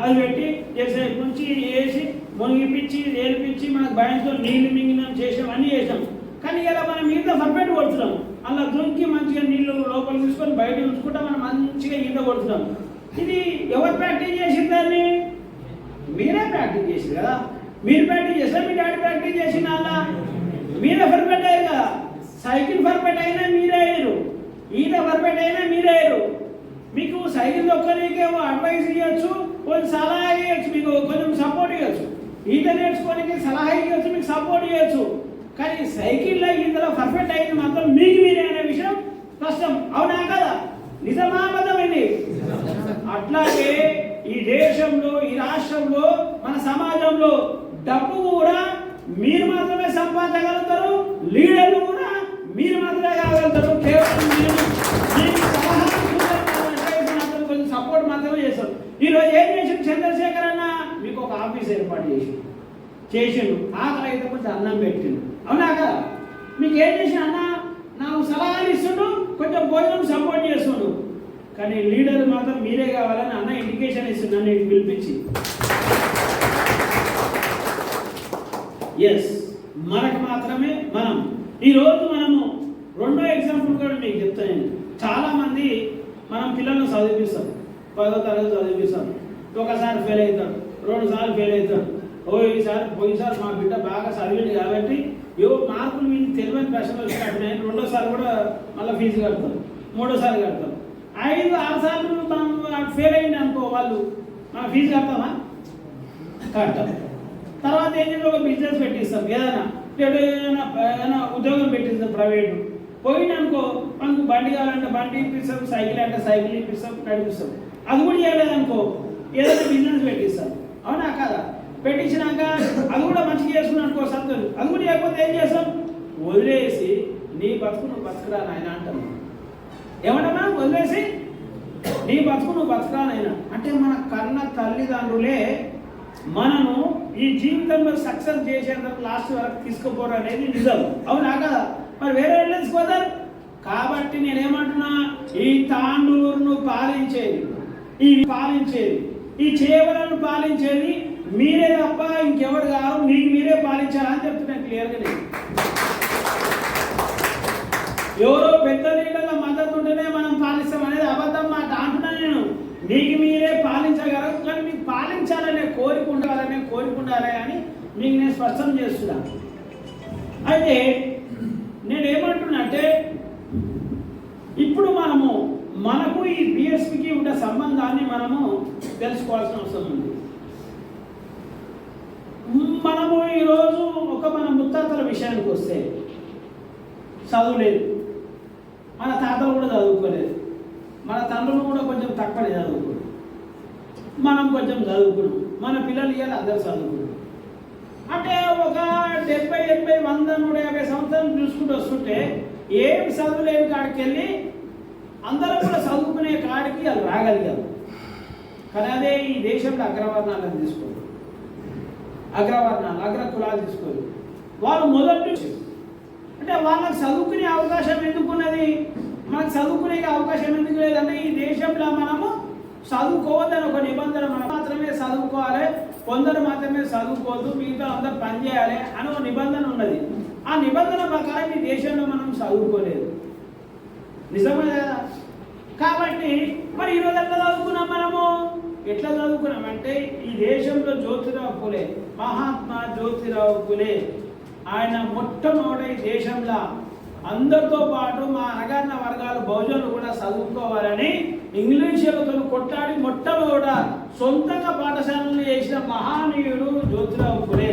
Speaker 1: అది పెట్టి చేసే నుంచి వేసి మునిగిపించి ఏలిపించి మనకు భయంతో నీళ్లు మింగినాం చేసాం అన్నీ చేసాం. కానీ ఇలా మనం ఈత పర్ఫెక్ట్ కొడుతున్నాం. అలా దుంకి మంచిగా నీళ్లు లోపల తీసుకొని బయట ఉంచుకుంటా మనం మంచిగా ఈత కొడుతున్నాం. ఇది ఎవరు ప్రాక్టీస్ చేసింది? దాన్ని మీరే ప్రాక్టీస్ చేసారు కదా. మీరు ప్రాక్టీస్ చేస్తారు, మీ డాడీ ప్రాక్టీస్ చేసిన అలా మీరే పర్ఫెక్ట్ అయ్యారు కదా. సైకిల్ పర్ఫెక్ట్ అయినా మీరే అయ్యారు, ఈత పర్ఫెక్ట్ అయినా మీరే అయ్యారు. మీకు సైకిల్ ఒక్కరికేమో అడ్వైస్ ఇవ్వచ్చు, కొంచెం సలహా ఇవ్వచ్చు, మీకు కొంచెం సపోర్ట్ ఇవ్వచ్చు. ఈత నేర్చుకోనికి సలహా ఇవ్వచ్చు, మీకు సపోర్ట్ ఇవ్వచ్చు. కానీ సైకిల్లో ఈతలో పర్ఫెక్ట్ అయింది మాత్రం మీకు మీరే అనే విషయం స్పష్టం. అవునా కదా? నిజమా అబద్ధమైంది? అట్లాగే ఈ దేశంలో, ఈ రాష్ట్రంలో, మన సమాజంలో డబ్బు కూడా మీరు మాత్రమే సంపాదించగలుగుతారు, లీడర్లు కూడా మీరు మాత్రమే కాగలుగుతారు. కేవలం మీకు మాత్రం కొంచెం సపోర్ట్ మాత్రమే చేస్తారు. ఈరోజు ఏం చేసిండు చంద్రశేఖర్ అన్న? మీకు ఒక ఆఫీస్ ఏర్పాటు చేసిండు. ఆకలి అయితే కొంచెం అన్నం పెట్టిండు. అవునా కదా? మీకు ఏం చేసిన అన్న? నాకు సలహాలు ఇస్తుండు, కొంచెం భోజనం సపోర్ట్ చేస్తుండు. కానీ లీడర్ మాత్రం మీరే కావాలని అన్న ఇండికేషన్ ఇస్తుంది నన్ను పిలిపించి. ఎస్, మనకు మాత్రమే మనం. ఈరోజు మనము రెండో ఎగ్జాంపుల్ కూడా మీకు చెప్తాను. చాలామంది మనం పిల్లలను చదివిస్తాం, 10వ తరగతి చదివిస్తాం, ఒకసారి ఫెయిల్ అవుతాడు, 2 సార్లు ఫెయిల్ అవుతాడు. పోయిసారి మా బిడ్డ బాగా చదివింది కాబట్టి మార్కులు మీకు తెలియని ప్రశ్నలు వచ్చినట్టున్నాయి, 2వ కూడా మళ్ళీ ఫీజు కడతాం, 3వసారి కడతాం. 5-6 సార్లు మనం ఫెయిల్ అయింది అనుకో, వాళ్ళు మన ఫీజు కడతామా? కడతాం. తర్వాత ఏం చేయాలి? ఒక బిజినెస్ పెట్టిస్తాం, ఏదైనా ఉద్యోగం పెట్టిస్తాం ప్రైవేటు. పోయిందనుకో, మనకు బండి కావాలంటే బండి ఇప్పిస్తాం, సైకిల్ అంటే సైకిల్ ఇప్పిస్తాం, నడిపిస్తాం. అది కూడా చేయలేదనుకో, ఏదైనా బిజినెస్ పెట్టిస్తాం. అవునా కదా? పెట్టించినాక అది కూడా మంచిగా చేసుకున్నాం అనుకో, సంతోషం. అది కూడా చేయకపోతే ఏం చేస్తాం? వదిలేసి నీ బతుకు నువ్వు బతుకురా నాయన అంటాం. ఏమంటా? వదిలేసి నీ బతుకు నువ్వు బతుకురా నాయన అంటే మన కన్న తల్లిదండ్రులే మనము ఈ జీవితంలో సక్సెస్ చేసేందుకు లాస్ట్ వరకు తీసుకుపోరు అనేది నిజం. అవునా కదా? మరి వేరే వెళ్ళేసిపోతారు. కాబట్టి నేనేమంటున్నా, ఈ తాండూరును పాలించేది, ఈ చేవలను పాలించేది మీరే తప్ప ఇంకెవరు కాదు. మీకు మీరే పాలించాలని చెప్తున్నాను క్లియర్గా. నేను ఎవరో పెద్ద లీడర్ల మద్దతు ఉంటేనే మనం పాలిస్తాం అనేది అబద్ధం మాట అంటున్నాను నేను. మీకు మీరే పాలించగలరు, కానీ మీకు పాలించాలనే కోరిక ఉండాలి అని మీకు నేను స్పష్టం చేస్తున్నాను. అయితే నేనేమంటున్నా అంటే, ఇప్పుడు మనకు ఈ బిఎస్పికి ఉన్న సంబంధాన్ని మనము తెలుసుకోవాల్సిన అవసరం ఉంది. మనము ఈరోజు మన ముత్తాతల విషయానికి వస్తే చదువులేదు, మన తాతలు కూడా చదువుకోలేదు, మన తండ్రులు కూడా కొంచెం తక్కువనే చదువుకున్నాం, మనం కొంచెం చదువుకున్నాం, మన పిల్లలు ఇవాళ అందరూ చదువుకున్నాం. అంటే ఒక 70, 80, 100, 150 సంవత్సరాలు చూసుకుంటూ వస్తుంటే ఏమి చదువులేని కాడికి వెళ్ళి అందరూ కూడా చదువుకునే కాడికి వాళ్ళు రాగలిగారు. కానీ అదే ఈ దేశంలో అగ్రవర్ణాలను తీసుకోరు, అగ్ర కులాలు తీసుకోరు. వాళ్ళు మొదటి అంటే వాళ్ళకి చదువుకునే అవకాశం ఎందుకున్నది? మనకు చదువుకునే అవకాశం ఎందుకు లేదంటే, ఈ దేశంలో మనము చదువుకోవద్దని ఒక నిబంధన, మనం మాత్రమే చదువుకోవాలి, కొందరు మాత్రమే చదువుకోవద్దు, మిగతా అందరూ పనిచేయాలి అని ఒక నిబంధన ఉన్నది. ఆ నిబంధన ప్రకారం ఈ దేశంలో మనం చదువుకోలేదు. నిజమే కదా? కాబట్టి మరి ఈరోజు ఎట్లా చదువుకున్నాం? ఎట్లా చదువుకున్నామంటే, ఈ దేశంలో జ్యోతిరావు పులే, మహాత్మా జ్యోతిరావు పులే, ఆయన మొట్టమొదటి దేశంలో అందరితో పాటు మా అణగారిన వర్గాలు బహుజనులు కూడా చదువుకోవాలని ఇంగ్లీషులతో కొట్లాడి మొట్టమొదట సొంతంగా పాఠశాలలు చేసిన మహానీయుడు జ్యోతిరావు పులే.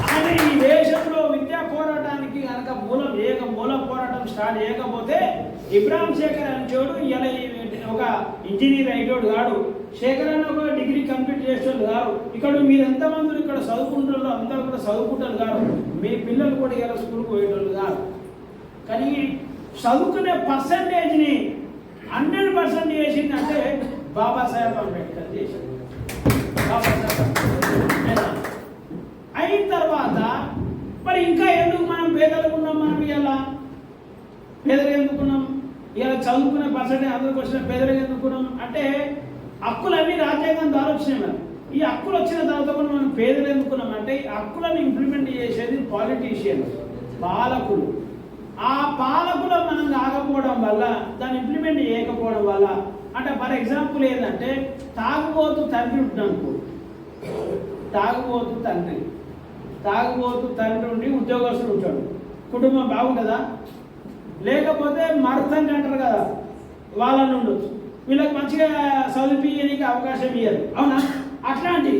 Speaker 1: ఆయన ఈ దేశంలో విద్యా పోరాటానికి కనుక మూల పోరాటం స్టార్ట్ చేయకపోతే ఇబ్రాహిం శేఖర్ అని చోడు ఇలా ఒక ఇంజనీర్ అయ్యేటోడు కాడు, శేఖర్ అని ఒక డిగ్రీ కంప్లీట్ చేసేవాళ్ళు కాదు. ఇక్కడ మీరు ఎంతమంది ఇక్కడ చదువుకుంటారో అందరూ కూడా చదువుకుంటారు కాదు, మీ పిల్లలు కూడా ఇలా స్కూల్కి పోయేటోళ్ళు కాదు. కానీ చదువుకునే పర్సంటేజ్ని 100% చేసిందంటే బాబాసాహెబ్ అంబేద్కర్ చేశారు. అయిన తర్వాత మరి ఇంకా ఎందుకు మనం పేదలకు ఉన్నాం? మనం ఇలా పేదలు ఎందుకున్నాం? ఇలా చదువుకునే పర్సెంటేజ్ అందరికి వచ్చిన పేదలు ఎందుకున్నాం అంటే, హక్కులన్నీ రాజ్యాంగం ద్వారా వచ్చినాయి. మనం ఈ హక్కులు వచ్చిన తర్వాత కూడా మనం పేదలు ఎందుకున్నాం అంటే, ఈ హక్కులను ఇంప్లిమెంట్ చేసేది పాలిటీషియన్స్, పాలకులు. ఆ పాలకులు మనం కాకపోవడం వల్ల, దాన్ని ఇంప్లిమెంట్ చేయకపోవడం వల్ల, అంటే ఫర్ ఎగ్జాంపుల్ ఏంటంటే, తాగుబోతు తండ్రి ఉంటున్నాను, తాగుబోతు తండ్రి ఉండి ఉద్యోగస్తులు ఉంటాడు, కుటుంబం బాగుంటుందా? లేకపోతే మరతండ్రి అంటారు కదా, వాళ్ళని ఉండొచ్చు. వీళ్ళకి మంచిగా చదివించడానికి అవకాశం ఇవ్వరు. అవునా? అట్లాంటి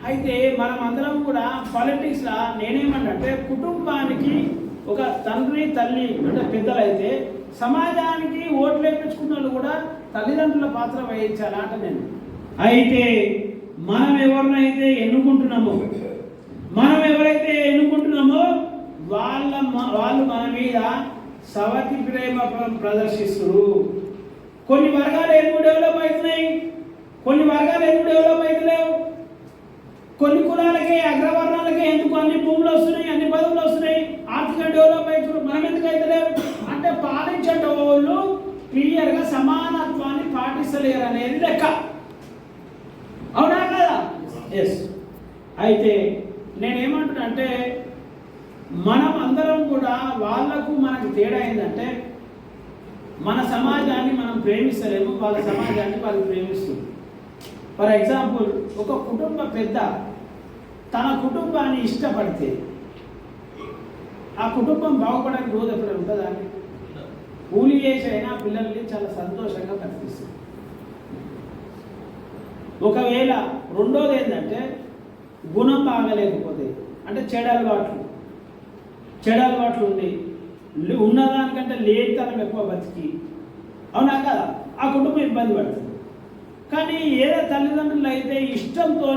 Speaker 1: అయితే మనం అందరం కూడా పాలిటిక్స్లో నేనేమంటే, కుటుంబానికి ఒక తండ్రి తల్లి అంటే పెద్దలైతే సమాజానికి ఓట్లు వేయించుకున్న వాళ్ళు కూడా తల్లిదండ్రుల పాత్ర వహించాలా అంట నేను. అయితే మనం ఎవరినైతే ఎన్నుకుంటున్నామో వాళ్ళు మన మీద సవతి ప్రేమ ప్రదర్శిస్తారు. కొన్ని వర్గాలు ఎందుకు డెవలప్ అవుతున్నాయి, కొన్ని వర్గాలు ఎందుకు డెవలప్ అవుతలేవు, కొన్ని కులాలకే అగ్రవర్ణాలకే ఎందుకు అన్ని భూములు వస్తున్నాయి, అన్ని పదవులు వస్తున్నాయి, ఆర్థిక డెవలప్ అవుతున్నారు, మనం ఎందుకు అవుతలేవు అంటే పాలించేటోళ్ళు క్లియర్గా సమానత్వాన్ని పాటిస్తలేరు అనేది లెక్క. అవునా కదా? ఎస్. అయితే నేనేమంటున్నా అంటే మనం అందరం కూడా వాళ్లకు మనకు తేడా ఏంటంటే మన సమాజాన్ని మనం ప్రేమిస్తలేము, వాళ్ళ సమాజాన్ని వాళ్ళు ప్రేమిస్తుంది. ఫర్ ఎగ్జాంపుల్, ఒక కుటుంబ పెద్ద తన కుటుంబాన్ని ఇష్టపడితే ఆ కుటుంబం బాగుపడడానికి రోజు ఎప్పుడు ఉంటుందా? కూలి చేసి అయినా పిల్లల్ని చాలా సంతోషంగా బతికిస్తుంది. ఒకవేళ రెండోది ఏంటంటే గుణం బాగలేకపోతే, అంటే చెడు అలవాట్లు ఉండి ఉన్నదానికంటే లేనితనం ఎక్కువ బతికి, అవునా కదా, ఆ కుటుంబం ఇబ్బంది పడుతుంది. కానీ ఏదో తల్లిదండ్రులు అయితే ఇష్టంతో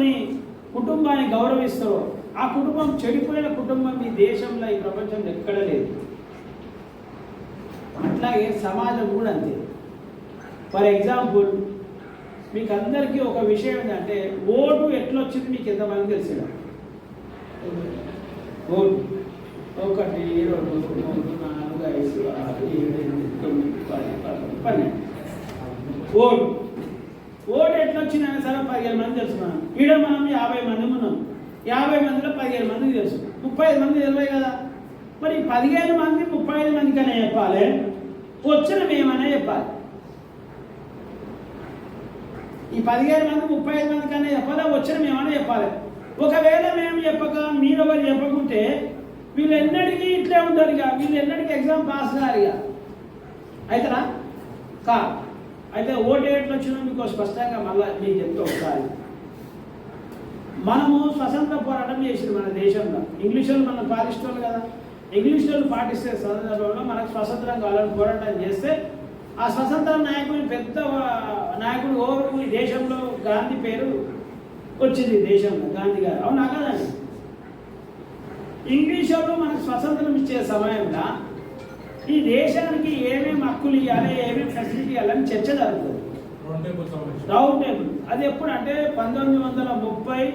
Speaker 1: కుటుంబాన్ని గౌరవిస్తారో ఆ కుటుంబం, చెడిపోయిన కుటుంబం ఈ దేశంలో ఈ ప్రపంచంలో ఎక్కడ లేదు. అట్లాగే సమాజం కూడా అంతే. ఫర్ ఎగ్జాంపుల్, మీకు అందరికీ ఒక విషయం ఏంటంటే ఓటు ఎట్లా వచ్చింది మీకు ఎంతమంది తెలిసిన? ఓటు 1, 2, 3, 4, 5, 6, 7, 8, 9, 10, 11, 12. ఓటు ఎట్లా వచ్చిందని సరే 15 మంది తెలుసుకున్నాం. ఈడ మనం 50 మంది ఉన్నాం. 50 మందిలో 15 మందికి తెలుసు, 35 మంది తెలివే కదా. మరి 15 మంది 35 మందికనే చెప్పాలి, వచ్చిన మేమనే చెప్పాలి. ఈ 15 మంది 35 మంది కన్నా చెప్పాలి, వచ్చిన మేమనే చెప్పాలి. ఒకవేళ మేము చెప్పక మీరు ఎవరు చెప్పకుంటే వీళ్ళు ఎన్నటికీ ఇట్లే ఉంటారు. ఇక వీళ్ళు ఎన్నటికీ ఎగ్జామ్ పాస్ కారు. ఇక అయితేనా కా అయితే ఓటు ఎట్లా వచ్చినా మీకు స్పష్టంగా మళ్ళీ మీకు చెప్తా ఒకసారి. మనము స్వతంత్ర పోరాటం చేసింది మన దేశంలో. ఇంగ్లీష్ వాళ్ళు మనం పాటిస్తారు కదా, ఇంగ్లీష్ వాళ్ళు పాటిస్తే సందర్భంలో మనకు స్వతంత్రం కావాలని పోరాటం చేస్తే ఆ స్వతంత్ర నాయకుని పెద్ద నాయకుడు ఓవరు ఈ దేశంలో గాంధీ పేరు వచ్చింది దేశంలో, గాంధీ గారు. అవునా కదండి? ఇంగ్లీష్ వాళ్ళు మనకు స్వతంత్రం ఇచ్చే సమయంలో ఈ దేశానికి ఏమేమి హక్కులు ఇవ్వాలి, ఏమేమి ఫెసిలిటీ ఇవ్వాలని చర్చ జరుగుతుంది. రౌండ్ టేబుల్ అది ఎప్పుడు అంటే 1930,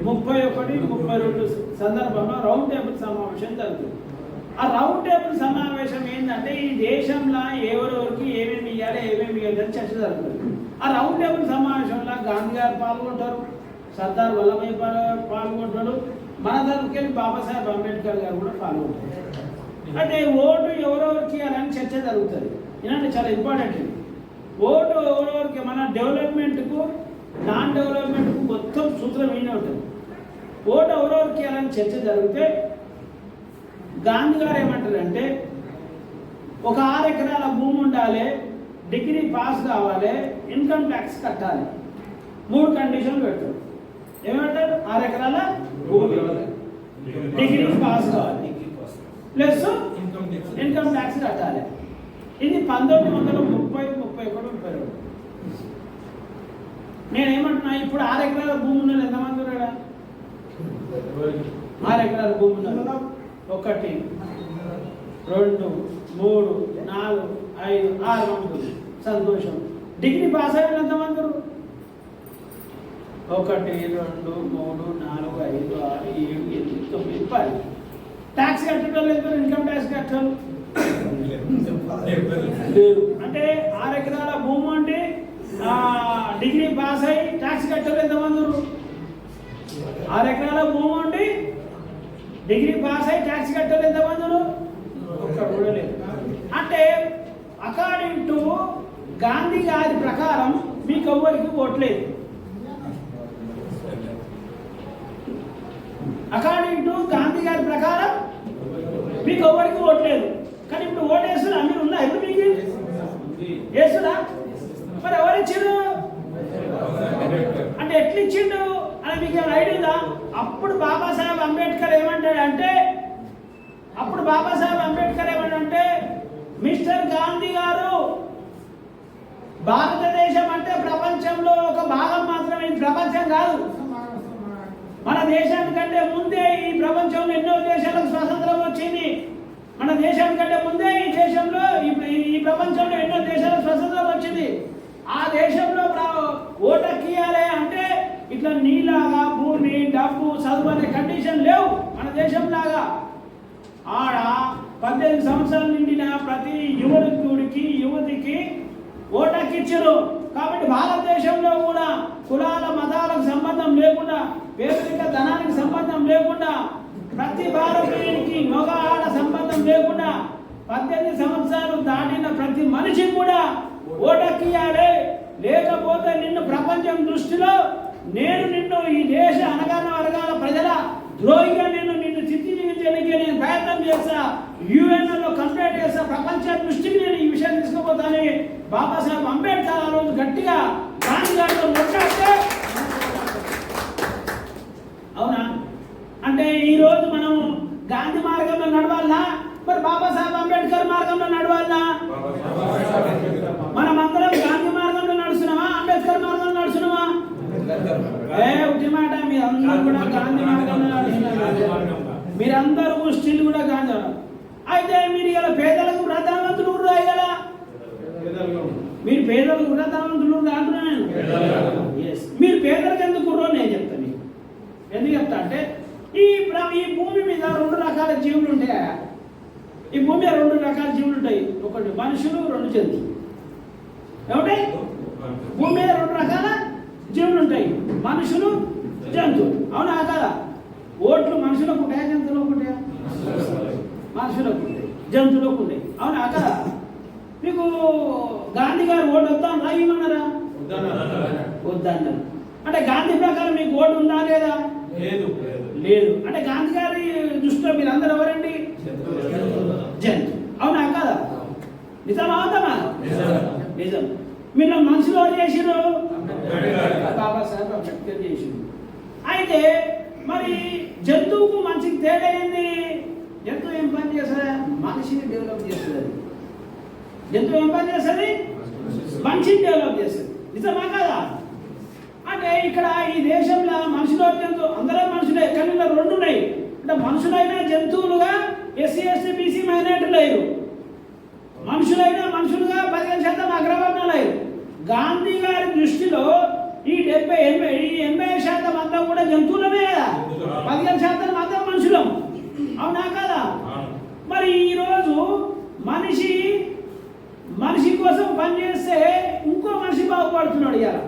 Speaker 1: 31, 32 సందర్భంలో రౌండ్ టేబుల్ సమావేశం జరుగుతుంది. ఆ రౌండ్ టేబుల్ సమావేశం ఏంటంటే ఈ దేశంలో ఎవరెవరికి ఏమేమి ఇవ్వాలి, ఏమేమి ఇవ్వాలని చర్చ జరుగుతుంది. ఆ రౌండ్ టేబుల్ సమావేశంలో గాంధీ గారు పాల్గొంటారు, సర్దార్ వల్లభాయ్ పాల్గొంటాడు, మన తరపుకెళ్ళి బాబాసాహెబ్ అంబేద్కర్ గారు కూడా పాల్గొంటారు. అంటే ఓటు ఎవరెవరికి ఇవ్వాలని చర్చ జరుగుతుంది. ఇలాంటి చాలా ఇంపార్టెంట్. ఓటు ఎవరెవరికి, మన డెవలప్మెంట్కు నాన్ డెవలప్మెంట్కు మొత్తం సూత్రం ఏనే ఉంటుంది. ఓటు ఎవరెవరికి ఇవ్వాలని చర్చ జరిగితే గాంధీ గారు ఏమంటారంటే ఒక 6 ఎకరాల భూమి ఉండాలి, డిగ్రీ పాస్ కావాలి, ఇన్కమ్ ట్యాక్స్ కట్టాలి. 3 కండిషన్లు పెడతారు. ఏమంటారు? 6 ఎకరాల భూమి, డిగ్రీ పాస్ కావాలి, ప్లస్ ఇన్కమ్ ట్యాక్స్ కట్టాలి. ఇది 1930, 31, 32. నేనేమంటున్నా, ఇప్పుడు 6 ఎకరాల భూమి ఉన్నది ఎంతమంది ఉన్నారా? 6 ఎకరాల భూమి ఉన్నారు. 1, 2, 3, 4, 5, 6 మంది. సంతోషం. డిగ్రీ పాస్ అయిన ఎంతమంది? 1, 2, 3, 4, 5, 6, 7, 8, 9, 10. ట్యాక్స్ కట్టడం లేదు, ఇన్కమ్ ట్యాక్స్ కట్టాలి అంటే 6 ఎకరాల భూమి అంటే డిగ్రీ పాస్ అయ్యి ట్యాక్స్ కట్టలేదు ఎంతమంది? 6 ఎకరాల భూమి అంటే డిగ్రీ పాస్ అయ్యి ట్యాక్స్ కట్టలేదు ఎంతమంది? ఒక్కడు కూడా లేదు. అంటే అకార్డింగ్ టు గాంధీ గారి ప్రకారం మీకు ఎవ్వరికి ఓట్లేదు. అకార్డింగ్ టు గాంధీ గారి ప్రకారం మీకు ఎవరికి ఓట్లేదు. కానీ ఇప్పుడు ఓటు వేస్తున్నా మీరు ఉన్నా? ఇప్పుడు మీకు వేస్తున్నా? మరి ఎవరు ఇచ్చిండు అంటే ఎట్లా ఇచ్చిండు అని మీకు ఏమైనా ఐడియా ఉందా? అప్పుడు బాబాసాహెబ్ అంబేద్కర్ ఏమంటాడంటే మిస్టర్ గాంధీ గారు భారతదేశం అంటే ప్రపంచంలో ఒక భాగం మాత్రమే, ప్రపంచం కాదు. మన దేశానికంటే ముందే ఈ ప్రపంచంలో ఎన్నో దేశాలకు స్వాతంత్రం వచ్చింది. మన దేశానికంటే ముందే ఈ దేశంలో ఈ ప్రపంచంలో ఎన్నో దేశాలకు స్వాతంత్రం వచ్చింది. ఆ దేశంలో ఓటెక్కియాలి అంటే ఇట్లా నీలాగా భూమి డబ్బు చదువు అనే కండిషన్ లేవు. మన దేశంలాగా ఆడ 18 సంవత్సరాల నిండిన ప్రతి యువకుడికి యువతికి ఓటెక్కిచ్చారు. కాబట్టి భారతదేశంలో కూడా కులాల మతాలకు సంబంధం లేకుండా, పేదరిక ధనానికి సంబంధం లేకుండా, ప్రతి భారతీయునికి మగ ఆడ సంబంధం లేకుండా 18 సంవత్సరాలు దాటిన ప్రతి మనిషి కూడా ఓటెక్కియాలి. లేకపోతే నిన్ను ప్రపంచం దృష్టిలో నిన్ను ఈ దేశ అనగాన వర్గాల ప్రజల ద్రోహిగా నిన్ను చిత్రీకరించడానికి నేను ప్రయత్నం చేస్తా, యుఎన్ఓలో కంప్లైంట్ చేస్తా, ప్రపంచ దృష్టికి నేను ఈ విషయం తీసుకుపోతానని బాబాసాహెబ్ అంబేద్కర్ ఆ రోజు గట్టిగా గాంధీ గారితో మాట్లాడితే, అవునా అంటే ఈరోజు మనం గాంధీ మార్గంలో నడవాలనా, మరి బాబాసాహెబ్ అంబేద్కర్ మార్గంలో నడవాలనా? మనమందరం గాంధీ మార్గంలో నడుస్తున్నామా, అంబేద్కర్ మార్గంలో నడుస్తున్నామా? మాట మీరందరూ కూడా గాంధీ మార్గంలో నడుస్తున్నారు. మీరందరూ స్టిల్ కూడా గాంధీ. అయితే మీరు ఇలా పేదలకు ప్రధానమంత్రులు రాయగల, మీరు పేదలకు ప్రధానమంత్రులు అంటున్నాను. మీరు పేదలకు ఎందుకు నేను చెప్తాను. ఎందుకు చెప్తా అంటే ఈ భూమి మీద 2 రకాల జీవులు ఉంటాయా? ఈ భూమి మీద 2 రకాల జీవులు ఉంటాయి. ఒకటి మనుషులు, 2 జంతువులు. ఏమిటాయి? భూమి మీద 2 రకాల జీవులు ఉంటాయి, మనుషులు, జంతువులు. అవునా కదా? ఓట్లు మనుషులకు ఉంటాయా, జంతువులకు ఉంటాయా? మనుషులకు ఉంటాయి, జంతువులకు ఉంటాయి. అవునా కదా? మీకు గాంధీ గారు ఓటు వద్దాం రాయమన్నారా? వద్దన్నారు. అంటే గాంధీ ప్రకారం మీకు ఓటు ఉందా లేదా? లేదు. అంటే గాంధీ గారి దృష్టిలో మీరు అందరూ ఎవరండి? జంతువు. అవునా కదా? నిజమా అవుతామా? నిజం. మీరు మనుషులు ఎవరు చేసిరు? బాబాసాహెబ్ అంబేద్కర్ చేసిరు. అయితే మరి జంతువుకు మనిషికి తేడా ఏంది? జంతువు ఏం పని చేస్తుంది? మనిషిని డెవలప్ చేస్తుంది. జంతువు ఏం పని చేస్తుంది? మనిషిని డెవలప్ చేస్తుంది. నిజమా కదా? అంటే ఇక్కడ ఈ దేశంలో మనుషులు జంతువు అందరూ మనుషులే, కానీ 2 ఉన్నాయి. అంటే మనుషులైనా జంతువులుగా ఎస్సీ ఎస్టీ బీసీ మైనారిటీలు అయ్యారు, మనుషులైనా మనుషులుగా 15% అగ్రవర్ణాలు అయ్యారు. గాంధీ గారి దృష్టిలో ఈ 80% అంతా కూడా జంతువులమే కదా, 15% మాత్రం మనుషులం. అవునా కదా? మరి ఈరోజు మనిషి కోసం పనిచేస్తే ఇంకో మనిషి బాగుపడుతున్నాడు. ఇవాళ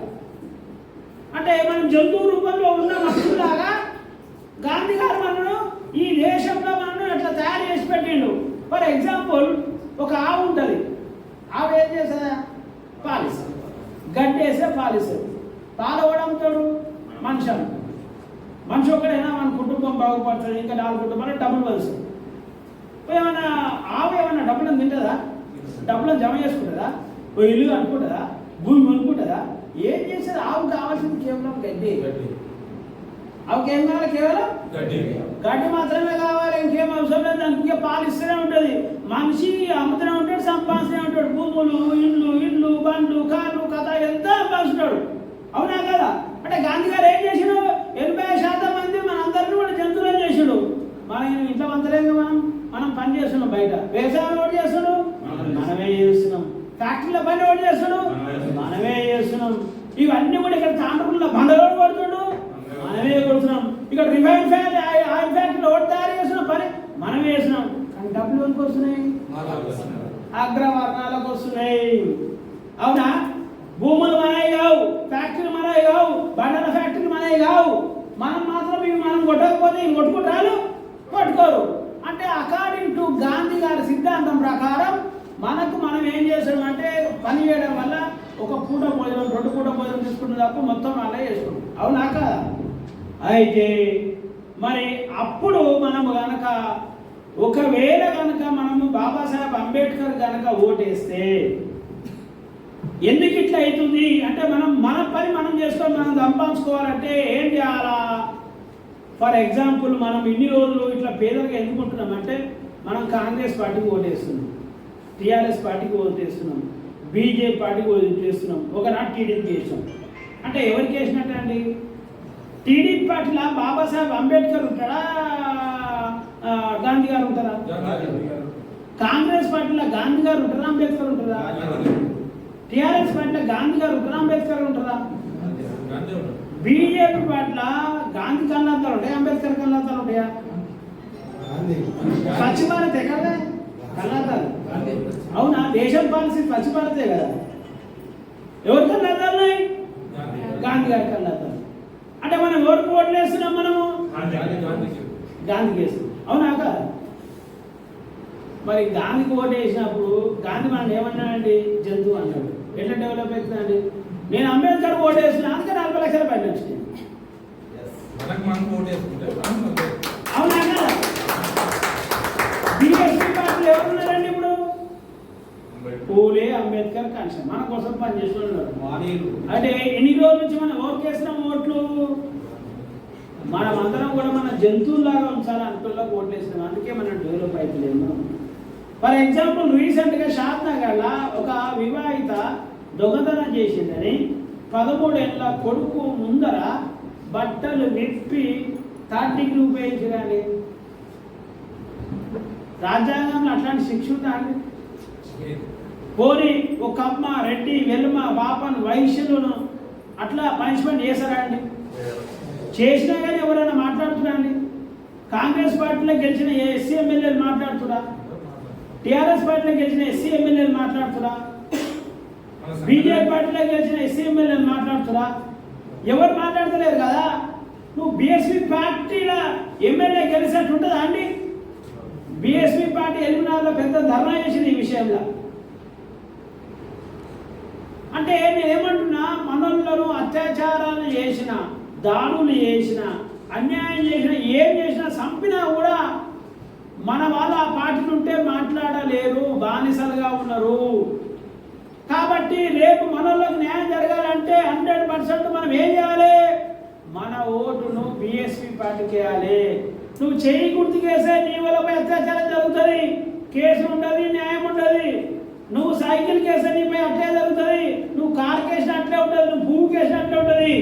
Speaker 1: అంటే మనం జంతువు రూపంలో ఉన్న మనుషులాగా గాంధీ గారు మనను ఈ దేశంలో మనను ఎట్లా తయారు చేసి పెట్టిండు. ఫర్ ఎగ్జాంపుల్, ఒక ఆవు ఉంటుంది. ఆవు ఏం చేస్తుందా? పాలిస్తుంది. గడ్డి వేస్తే పాలిస్తుంది. పాలవడంతో మనిషి ఒక్కడైనా మన కుటుంబం బాగుపడుతుంది. ఇంకా 4 కుటుంబాలు డబ్బులు వస్తుంది. ఏమన్నా ఆవు ఏమన్నా డబ్బులను తింటుందా? డబ్బులను జమ చేసుకుంటుందా? ఓ ఇల్లు అనుకుంటుందా? భూమి అనుకుంటుందా? ఏం చేసేది? ఆవు కావాల్సింది కేవలం గడ్డి. ఆవుకి ఏం కావాలి? కేవలం గడ్డి మాత్రమే కావాలి, ఇంకేం అవసరం లేదు. దానికి పాలిస్తూనే ఉంటుంది. మనిషి అమ్ముతూనే ఉంటాడు, సంపాదిస్తూనే ఉంటాడు. భూములు, ఇల్లు, బండ్లు, కార్లు, కథ ఎంత సంపాదిస్తాడు. అవునా కదా? అంటే గాంధీ గారు ఏం చేసాడు? 80% మంది మనందరినీ కూడా జంతువులను చేసాడు. మనం ఇంట్లో అంతలేక మనం పని చేస్తున్నాం. బయట వ్యవసాయం ఓటు చేస్తున్నాడు, మనమే చేస్తున్నాం. ఫ్యాక్టరీలో పని ఓటు చేస్తున్నాడు, మనమే చేస్తున్నాం. ఇవన్నీ కూడా ఇక్కడ తాండ్రుల బండలోడు కొడుతున్నాడు, మనమే కొడుతున్నాం. ఇక్కడ రిఫైన్ ఆయిల్ ఫ్యాక్టరీలో ఓటు తయారు చేస్తున్నాం, పని మనమే చేస్తున్నాం. కానీ డబ్బులు ఎవరికి వస్తున్నాయి? అగ్రవర్ణాలకు వస్తున్నాయి. అవునా? భూములు మనవి కావు, ఫ్యాక్టరీలు మనవి కావు, బండల ఫ్యాక్టరీలు మనవి కావు. మనం మాత్రం ఇవి మనం కొట్టకపోతే ఇవి కొట్టుకుంటారు, కొట్టుకోరు. అంటే అకార్డింగ్ టు గాంధీ గారి సిద్ధాంతం ప్రకారం మనం ఏం చేస్తాం అంటే పని చేయడం వల్ల ఒక పూట భోజనం 2 పూట భోజనం తీసుకుంటే తప్ప మొత్తం అలా చేసుకుంటాం. అవునా కదా? అయితే మరి అప్పుడు మనము కనుక ఒకవేళ కనుక మనము బాబాసాహెబ్ అంబేద్కర్ కనుక ఓటేస్తే ఎందుకు ఇట్లా అవుతుంది అంటే మన పని మనం చేసుకొని మనం సంపాదించుకోవాలంటే ఏం చేయాలా? ఫర్ ఎగ్జాంపుల్, మనం ఇన్ని రోజులు ఇట్లా పేదలుగా ఎందుకుంటున్నామంటే మనం కాంగ్రెస్ పార్టీకి ఓటేస్తున్నాం. టీఆర్ఎస్ పార్టీకి ఓటు వేస్తున్నాం, బీజేపీ పార్టీకి ఓటు వేస్తున్నాం, ఒకనాడు టీడీపీకి వేసాం. అంటే ఎవరికి వేసినట్టు అండి? టీడీపీ పార్టీలో బాబాసాహెబ్ అంబేద్కర్ ఉంటాడా, గాంధీ గారు ఉంటారా? కాంగ్రెస్ పార్టీలో గాంధీ గారు ఉంటారా, అంబేద్కర్ ఉంటారా? టీఆర్ఎస్ పార్టీలో గాంధీ గారు ఉంటారా, అంబేద్కర్ ఉంటారా? బీజేపీ పార్టీలో గాంధీ కళ్ళంతాలు ఉంటాయా, అంబేద్కర్ కళ్ళంతాలు ఉంటాయా? స్వచ్ఛ భారత్ ఎక్కడ కళ్ళంతాలు? అవునా? దేశం పాలసీ స్వచ్ఛ భారతే కదా. ఎవరి కళ్ళంతాలు? గాంధీ గారి కళ్ళంతాలు. అంటే మనం ఎవరికి ఓట్లు వేస్తున్నాం? మనము గాంధీకి వేస్తున్నాం. అవునా కదా? మరి గాంధీకి ఓటు వేసినప్పుడు గాంధీ మనం ఏమన్నాడండి? జంతువు అన్నాడు. ఎట్లా డెవలప్ అవుతుందండి? నేను అంబేద్కర్ ఓటు వేస్తున్నా, అందుకే 40 లక్షల బయట వచ్చింది. అవునా కదా? బీఎస్పీ పార్టీలు ఎవరున్నారండి ఇప్పుడు? పూలే అంబేద్కర్ కన్షన్ మన కోసం పనిచేస్తున్నారు. అంటే ఎన్ని రోజుల నుంచి మనం ఓటు వేస్తున్నాం? ఓట్లు మనం అందరం కూడా మన జంతువులాగా ఉంచాలి అంటుల్లోకి ఓట్లు వేస్తున్నాం. అందుకే మనం డెవలప్ అవుతలేము. ఫర్ ఎగ్జాంపుల్, రీసెంట్గా షాద్నగర్లో ఒక వివాహిత దొంగతనం చేసిందని 13 ఏళ్ళ కొడుకు ముందర బట్టలు విప్పి 30కి ఉపయోగించగానే రాజ్యాంగంలో అట్లాంటి శిక్ష ఉందా అండి? పోనీ ఒక అమ్మ, రెడ్డి, వెలుమ, బాపన్, వైశ్యులను అట్లా పనిష్మెంట్ చేశారా అండి? చేసినా కానీ ఎవరైనా మాట్లాడుతున్నా అండి? కాంగ్రెస్ పార్టీలో గెలిచిన ఎస్సీ ఎమ్మెల్యేలు మాట్లాడుతురా? టీఆర్ఎస్ పార్టీలో గెలిచిన ఎస్సీ ఎమ్మెల్యేలు మాట్లాడుతురా? బీజేపీ పార్టీలో గెలిచిన ఎస్సీ ఎమ్మెల్యేలు మాట్లాడుతురా? ఎవరు మాట్లాడతలేరు కదా. నువ్వు బీఎస్పీ పార్టీలో ఎమ్మెల్యే గెలిచినట్టు ఉంటుందా అండి? బీఎస్పీ పార్టీ ఎలిమినార్లో పెద్ద ధర్నా చేసింది ఈ విషయంలో. అంటే నేనేమంటున్నా, మనోళ్ళను అత్యాచారాలు చేసిన, దాడులు చేసిన, అన్యాయం చేసిన, ఏం చేసినా, చంపినా కూడా మన వాళ్ళు ఆ పార్టీలు ఉంటే మాట్లాడలేరు, బానిసలుగా ఉన్నారు. కాబట్టి రేపు మనోళ్ళకి న్యాయం జరగాలంటే 100% మనం ఏం చేయాలి? మన ఓటును బీఎస్పీ పార్టీకి వేయాలి. నువ్వు చేయి గుర్తుకేసే నీ వల్లపై అత్యాచారం జరుగుతుంది, కేసు ఉండదు, న్యాయం ఉండదు. నువ్వు సైకిల్ కేసే నీపై అట్లే జరుగుతుంది, నువ్వు కారు కేసిన అట్లే ఉంటుంది, నువ్వు భూ కేసిన అట్లే ఉంటుంది.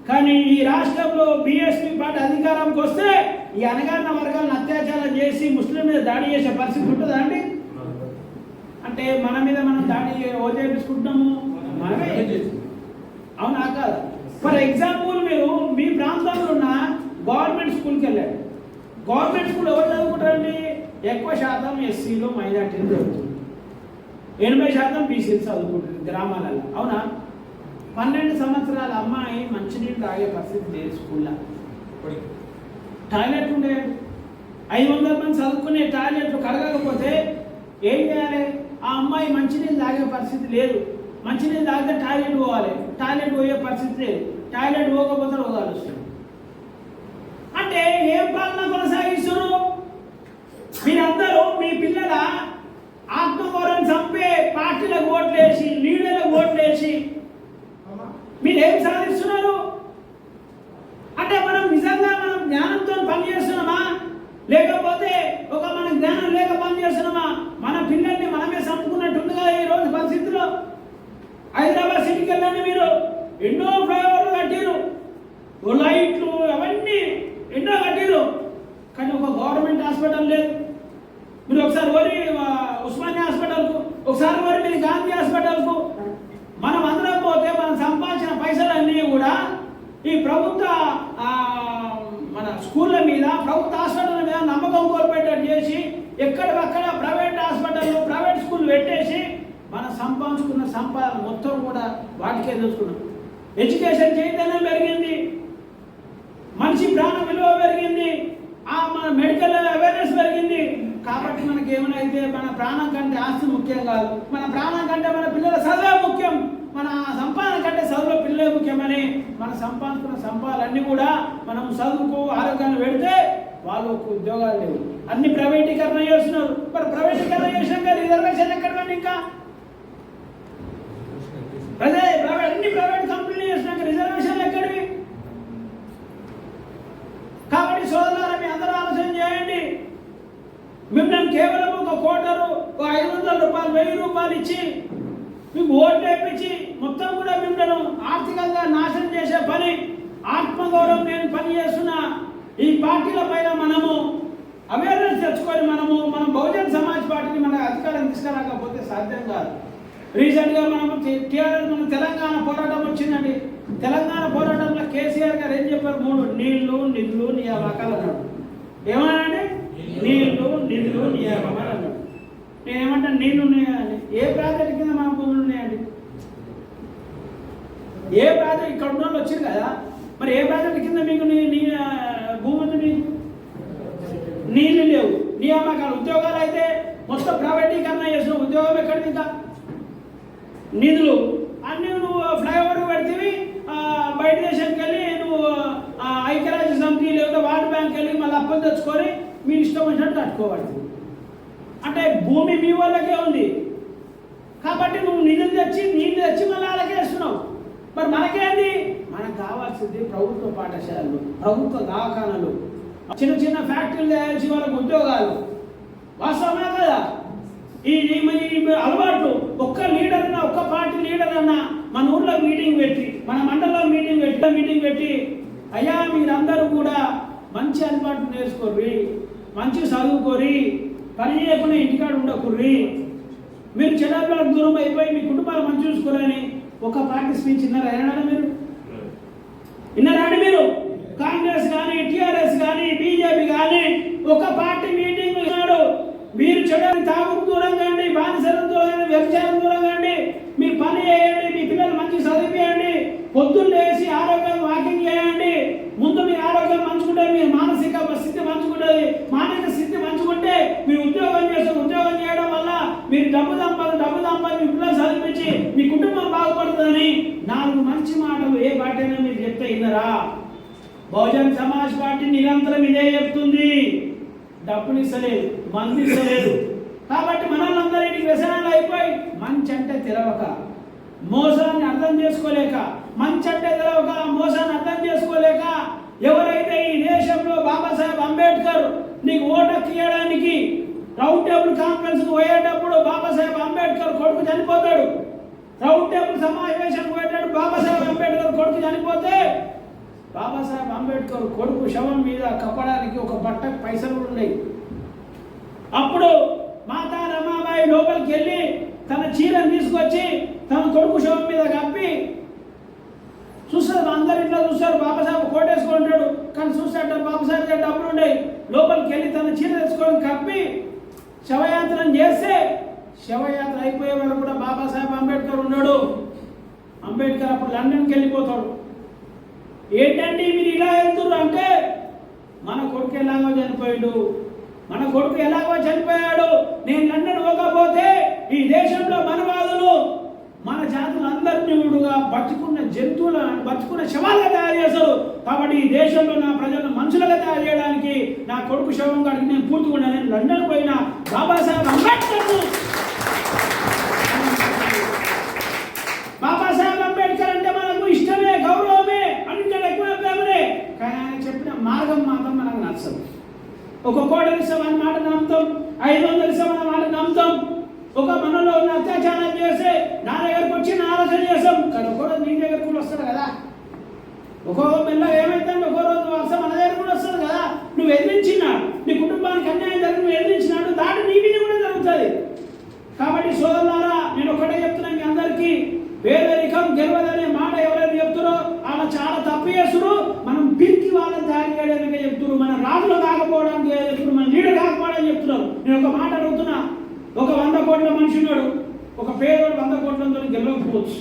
Speaker 1: కానీ ఈ రాష్ట్రంలో బీఎస్పీ పార్టీ అధికారంకి వస్తే ఈ అణగారిన వర్గాలను అత్యాచారం చేసి ముస్లిం మీద దాడి చేసే పరిస్థితి ఉంటుందా అండి? అంటే మన మీద మనం దాడి చేపించుకుంటున్నాము మనమే. అవునా కాదు? ఫర్ ఎగ్జాంపుల్, మీరు మీ ప్రాంతంలో ఉన్న గవర్నమెంట్ స్కూల్కి వెళ్ళారు. గవర్నమెంట్ స్కూల్ ఎవరు చదువుకుంటారండి? ఎక్కువ శాతం ఎస్సీలు, మైనార్టీలు చదువుతుంది. 80% బీసీలు చదువుకుంటుంది గ్రామాలలో. అవునా? 12 సంవత్సరాల అమ్మాయి మంచినీళ్ళు తాగే పరిస్థితి లేదు స్కూల్లో. టాయిలెట్ ఉండేది. 500 మంది చదువుకునే టాయిలెట్లు కడగకపోతే ఏం చేయాలి? ఆ అమ్మాయి మంచినీళ్ళు తాగే పరిస్థితి లేదు. మంచినీళ్ళు తాగితే టాయిలెట్ పోవాలి, టాయిలెట్ పోయే పరిస్థితి లేదు. టాయిలెట్ పోకపోతే రోగాలు వస్తుంది. అంటే ఏం పాలన కొనసాగిస్తున్నారు మీరందరూ? మీ పిల్లల ఆత్మగౌరవం చంపే పార్టీలకు ఓట్లేసి, లీడర్లకు ఓట్లేసి మీరేం సాధిస్తున్నారు? అంటే మనం నిజంగా మనం జ్ఞానంతో పనిచేస్తున్నామా, లేకపోతే ఒక మన జ్ఞానం లేక పనిచేస్తున్నామా? మన పిల్లల్ని మనమే చంపుకున్నట్టుంది కదా ఈ రోజు పరిస్థితుల్లో. హైదరాబాద్ సిటీకి వెళ్ళండి, మీరు ఎన్నో ఫ్లైఓవర్లు కట్టిరు, లైట్లు అవన్నీ ఎన్నో కట్టిరు, కానీ ఒక గవర్నమెంట్ హాస్పిటల్ లేదు. మీరు ఒకసారి ఓరి ఉస్మానియా హాస్పిటల్కు, ఒకసారి ఓరి మీరు గాంధీ హాస్పిటల్కు. మనం అందరం పోతే మనం సంపాదించిన పైసలన్నీ కూడా ఈ ప్రభుత్వ మన స్కూళ్ళ మీద, ప్రభుత్వ హాస్పిటల్ మీద నమ్మకం కోల్పోయేటట్టు చేసి ఎక్కడికక్కడ ప్రైవేట్ హాస్పిటల్, ప్రైవేట్ స్కూల్ పెట్టేసి మనం సంపాదించుకున్న సంపాదన మొత్తం కూడా వాటికే తెలుసుకున్నాం. ఎడ్యుకేషన్ చైతన్యం పెరిగింది, మనిషి ప్రాణ విలువ పెరిగింది, మన మెడికల్ అవేర్నెస్ పెరిగింది. కాబట్టి మనకి ఏమైనా అయితే మన ప్రాణం కంటే ఆస్తి ముఖ్యం కాదు, మన ప్రాణం కంటే మన పిల్లల చదువే ముఖ్యం, మన సంపాదన కంటే చదువులో పిల్లలే ముఖ్యమని మన సంపాదించుకున్న సంపాదనన్నీ కూడా మనం చదువుకు, ఆరోగ్యాన్ని పెడితే వాళ్ళకు ఉద్యోగాలు లేవు. అన్ని ప్రైవేటీకరణ చేస్తున్నారు. మరి ప్రైవేటీకరణ చేసినాక రిజర్వేషన్ ఎక్కడ? ఇంకా అన్ని ప్రైవేట్ కంపెనీలు చేసినాక రిజర్వేషన్లు ఎక్కడివి? కాబట్టి సోదరులారా, మీ అందరూ ఆలోచన చేయండి. మిమ్మల్ని కేవలం ఒక కోటరు, ఒక 500 రూపాయలు, 1000 రూపాయలు ఇచ్చి మీకు ఓట్లు వేయించి మొత్తం కూడా మిమ్మల్ని ఆర్థికంగా నాశనం చేసే పని, ఆత్మగౌరవం నేను పని చేస్తున్న ఈ పార్టీల పైన మనము అవేర్నెస్ తెచ్చుకొని మనం బహుజన్ సమాజ్ పార్టీని మన అధికారం తీసుకురాకపోతే సాధ్యం కాదు. రీసెంట్గా మనం టీఆర్ఎస్ మన తెలంగాణ పోరాటం వచ్చిందండి. తెలంగాణ పోరాటంలో కేసీఆర్ గారు ఏం చెప్పారు? 3 నీళ్లు, నిధులు, నియామకాలు అన్నాడు. ఏమన్నాడు? నీళ్లు, నిధులు, నియామకాలు అన్నాడు. నేనేమంటాను, నీళ్లు ఉన్నాయండి. ఏ ప్రాజెక్టు కింద మన భూములు ఉన్నాయండి? ఏ ప్రాజెక్ట్ ఇక్కడ ఉన్న వాళ్ళు వచ్చారు కదా, మరి ఏ ప్రాజెక్టు కింద మీకు భూమి ఉంది? మీకు నీళ్లు లేవు, నియామకాలు. ఉద్యోగాలు అయితే మొత్తం ప్రైవేటీకరణ చేసిన ఉద్యోగం ఎక్కడిది? ఇంకా నిధులు అన్నీ నువ్వు ఫ్లైఓవర్ పెడితే బయట దేశానికి వెళ్ళి నువ్వు ఐక్యరాజ్య సమితి లేకపోతే వరల్డ్ బ్యాంక్ వెళ్ళి మళ్ళీ అప్పులు తెచ్చుకొని మీరు ఇష్టం వచ్చినట్టు కట్టుకోబడుతుంది. అంటే భూమి మీ వాళ్ళకే ఉంది కాబట్టి నువ్వు నిధులు తెచ్చి నీళ్ళు తెచ్చి మళ్ళీ అలాగే వేస్తున్నావు. మరి మనకేంది? మనకు కావాల్సింది ప్రభుత్వ పాఠశాలలు, ప్రభుత్వ దవాఖానాలు, చిన్న చిన్న ఫ్యాక్టరీలు తయారు వాళ్ళకు ఉద్యోగాలు. వాస్తవమే కదా? ఈ అలవాట్లు ఒక్క లీడర్ అన్నా, ఒక్క పార్టీ లీడర్ అన్నా మన ఊళ్ళో మీటింగ్ పెట్టి, మన మండలంలో మీటింగ్ పెట్టి అయ్యా మీరందరూ కూడా మంచి అలవాట్లు నేర్చుకోర్రి, మంచి చదువుకోరి, పని చేయకుండా ఇంటికాడ ఉండకుర్రి, మీరు చెడ్డలకు దూరం అయిపోయి మీ కుటుంబాలు మంచి చూసుకోరని ఒక పార్టీ స్పీచ్ విన్నారా? విన్నారా? మీరు కాంగ్రెస్ కానీ, టీఆర్ఎస్ కానీ, బీజేపీ కానీ ఒక పార్టీ మీటింగ్ విన్నాడు. మీరు చెడు తాగుకు దూరంగా అండి, బానిసలకు దూరంగా, వ్యభిచారం దూరంగా అండి, మీ పని చేయండి, మీ పిల్లలు మంచి చదివించండి, పొద్దున్న వేసి ఆరోగ్యంగా వాకింగ్ చేయండి. ముందు మీ ఆరోగ్యం మంచుకుంటే మీ మానసిక స్థితి మంచుకుంటుంది, మానసిక స్థితి మంచుకుంటే మీరు ఉద్యోగం చేయడం వల్ల మీరు డబ్బు సంపాది మీ పిల్లలు చదివించి మీ కుటుంబం బాగుపడుతుందని 4 మంచి మాటలు ఏ పార్టీ అయినా మీరు చెప్తే ఇన్నరా? బహుజన్ సమాజ్ పార్టీ నిరంతరం ఇదే చెప్తుంది. డబ్బులు ఇస్తలేదు, మంది ఇస్తలేదు. కాబట్టి మనల్ని ఇంటికి వ్యసనాలు అయిపోయి మంచి అంటే తెలవక, మోసాన్ని అర్థం చేసుకోలేక, మంచి అంటే తెలవక మోసాన్ని అర్థం చేసుకోలేక ఎవరైతే ఈ దేశంలో బాబాసాహెబ్ అంబేద్కర్ నీకు ఓటు ఇవ్వడానికి రౌండ్ టేబుల్ కాన్ఫరెన్స్కి పోయేటప్పుడు బాబాసాహెబ్ అంబేద్కర్ కొడుకు చనిపోతాడు. రౌండ్ టేబుల్ సమావేశానికి పోయేటప్పుడు బాబాసాహెబ్ అంబేద్కర్ కొడుకు చనిపోతే బాబాసాహెబ్ అంబేద్కర్ కొడుకు శవం మీద కప్పడానికి ఒక బట్టకు పైసలు ఉన్నాయి. అప్పుడు మాతా రమాబాయి లోపలికి వెళ్ళి తన చీరను తీసుకొచ్చి తన కొడుకు శవం మీద కప్పి చూస్తారు. అందరింట్లో చూస్తారు, బాబాసాహెబ్ కోటేసుకుంటాడు కానీ చూస్తాడు బాబాసాహెబ్ దగ్గర డబ్బులు ఉన్నాయి. లోపలికి వెళ్ళి తన చీర తెచ్చుకొని కప్పి శవయాత్ర చేస్తే శవయాత్ర అయిపోయే వరకు కూడా బాబాసాహెబ్ అంబేద్కర్ ఉన్నాడు. అంబేద్కర్ అప్పుడు లండన్కి వెళ్ళిపోతాడు. ఏంటండి మీరు ఇలా వెళ్తున్నారు అంటే, మన కొడుకు ఎలాగో చనిపోయాడు, నేను లండన్ పోకపోతే ఈ దేశంలో మనవాదులు మన జాతులందరినీ బతుకున్న శవాలుగా తయారు చేస్తారు. కాబట్టి ఈ దేశంలో నా ప్రజలను మనుషులుగా తయారు చేయడానికి నా కొడుకు శవం కాడికి నేను పూర్తిగా నేను లండన్ పోయిన బాబాసాహెబ్ అంబేద్కర్ అంటే మనకు ఇష్టమే, గౌరవమే, అన్నింటిలో ఎక్కువ ప్రేమనే. కానీ ఆయన చెప్పిన మార్గం మాత్రం మనకు నచ్చదు. ఒక కోటలు ఇస్తామని మాట నమ్ముతాం, 500 ఇస్తామన్న మాట నమ్ముతాం. ఒక మనలో ఉన్న అత్యాచారం చేస్తే నా దగ్గరకు వచ్చి నా ఆలోచన చేస్తాం. కానీ ఒకరోజు నీ దగ్గరకు కూడా వస్తాడు కదా. ఒక్కొక్క పిల్ల ఏమైందంటే ఒక రోజు వర్షం మన దగ్గర కూడా వస్తుంది కదా. నువ్వు ఎదిరించినా నీ కుటుంబానికి అన్యాయం జరిగి నువ్వు ఎదిరించినాడు దాటి నీ మీద కూడా జరుగుతుంది. కాబట్టి సోదరులారా, నేను ఒకటే చెప్తున్నాను మీ అందరికీ, పేదరికం గెలవదనే మాట ఎవరైతే చెప్తారో వాళ్ళు చాలా తప్పు చేస్తున్నారు. మనం పిరికి వాళ్ళని తయారు చేయడానికి చెప్తున్నారు, మన రాజులు కాకపోవడానికి చెప్తున్నారు, మన లీడర్ కాకపోవడానికి చెప్తున్నారు. నేను ఒక మాట అడుగుతున్నా, ఒక 100 కోట్ల మనిషి ఉన్నాడు, ఒక పేదోడు 100 కోట్లతో గెలవకపోవచ్చు.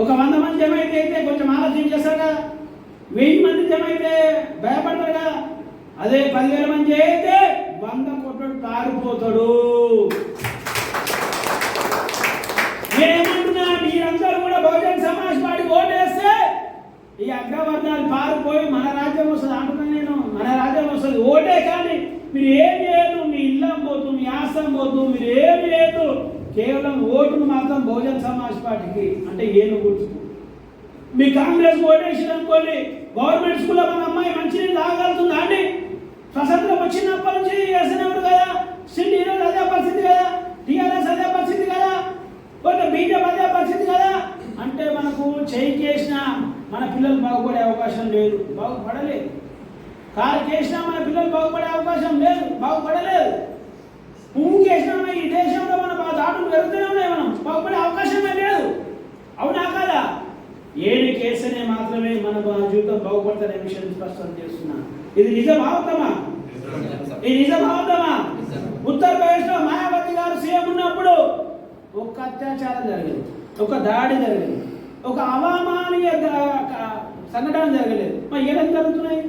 Speaker 1: ఒక 100 మంది జమ అయితే కొంచెం ఆలోచన చేస్తారు కదా, 1000 మంది జమ అయితే భయపడతారు కదా. అదే 10,000 మంది అయితే 100 కోట్ల పారిపోతాడు. నేనేమంటున్నా, మీరందరూ కూడా బహుజన్ సమాజ్ పార్టీ ఓటేస్తే ఈ అగ్రవర్ణాలు పారిపోయి మన రాజ్యం వస్తుంది అంటున్నా నేను. మన రాజ్యం వస్తుంది. ఓటే కానీ మీరు ఏం చేయదు, మీ ఇల్లం పోతు, మీ ఆస్తం పోతు, మీరు ఏం చేయదు. కేవలం ఓటును మాత్రం బహుజన్ సమాజ్ పార్టీకి అంటే ఏను గుర్తు. మీ కాంగ్రెస్ ఓటేషన్ అనుకోండి, గవర్నమెంట్ స్కూల్లో మన అమ్మాయి మంచినీళ్ళు తాగలుగుతుందా అండి? స్వతంత్రం వచ్చినప్పటి నుంచి చేసినప్పుడు కదా బాగుపడలేదు. కారు చేసినా మన పిల్లలు బాగుపడే అవకాశం లేదు, బాగుపడలేదు. పువ్వు చేసినా ఈ దేశంలో మన దాటులు పెరుగుతూనే ఉన్నాయి, మనం బాగుపడే అవకాశమే లేదు. అవునా కాదా? ఏడు కేసునే మాత్రమే మన జీవితం బాగుపడతానే విషయం స్పష్టం చేస్తున్నా. ఇది నిజమవుతామా? ఇది నిజమవుతామా? ఉత్తరప్రదేశ్లో మాయావతి గారు సీఎం ఉన్నప్పుడు ఒక అత్యాచారం జరిగింది, ఒక దాడి జరిగింది, ఒక అవామానీయ సంఘటన జరగలేదు. మరి ఏం జరుగుతున్నాయి?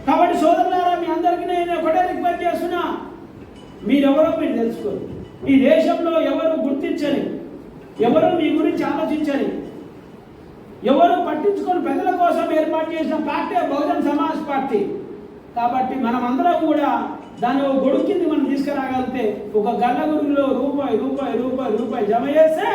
Speaker 1: కాబట్టి సోదరులారా, మీ అందరికీ నేను ఒకటే రిక్వెస్ట్ చేస్తున్నా, మీరెవరో మీరు తెలుసుకోరు. ఈ దేశంలో ఎవరు గుర్తించని, ఎవరు మీ గురించి ఆలోచించని, ఎవరు పట్టించుకొని ప్రజల కోసం ఏర్పాటు చేసిన పార్టీ బహుజన్ సమాజ్ పార్టీ. కాబట్టి మనం అందరం కూడా దాన్ని ఒక గొడుగు కింద మనం తీసుకురాగలిగితే ఒక గల్లగుడిలో రూపాయి రూపాయి రూపాయి రూపాయి జమ చేస్తే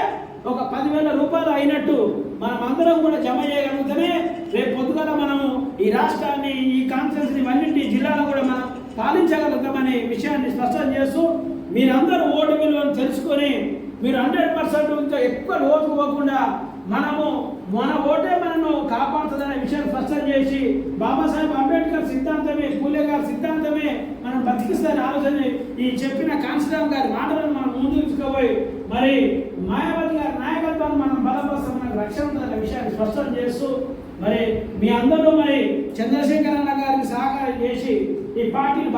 Speaker 1: ఒక 10,000 రూపాయలు అయినట్టు మనం అందరం కూడా జమ చేయగలిగితేనే రేపు పొద్దుగల మనము ఈ రాష్ట్రాన్ని, ఈ కాన్స్టిట్యూన్సీని, అన్నింటి జిల్లాలో కూడా మనం పాలించగలుగుతామనే విషయాన్ని స్పష్టం చేస్తూ మీరందరూ ఓటు విలువను తెలుసుకొని మీరు 100% ఇంకా ఎక్కువ ఓటు పోకుండా మనము మన ఓటే మనను కాపాడుతుందనే విషయాన్ని స్పష్టం చేసి బాబాసాహెబ్ అంబేద్కర్ సిద్ధాంతమే, పూలే గారి సిద్ధాంతమే మనం బతికిస్తారని ఆలోచన ఈ చెప్పిన కాన్స్టిట్యూషన్ గారి మాటలను మనం ముందు తీసుకుపోయి మరి మాయావతి గారి నాయకత్వాన్ని మనం బలపరుస్తాం, మనకు రక్షణ ఉందనే విషయాన్ని స్పష్టం చేస్తూ మరి మీ అందరూ మరి చంద్రశేఖర్ అన్న గారికి సహకారం చేసి ఈ పార్టీని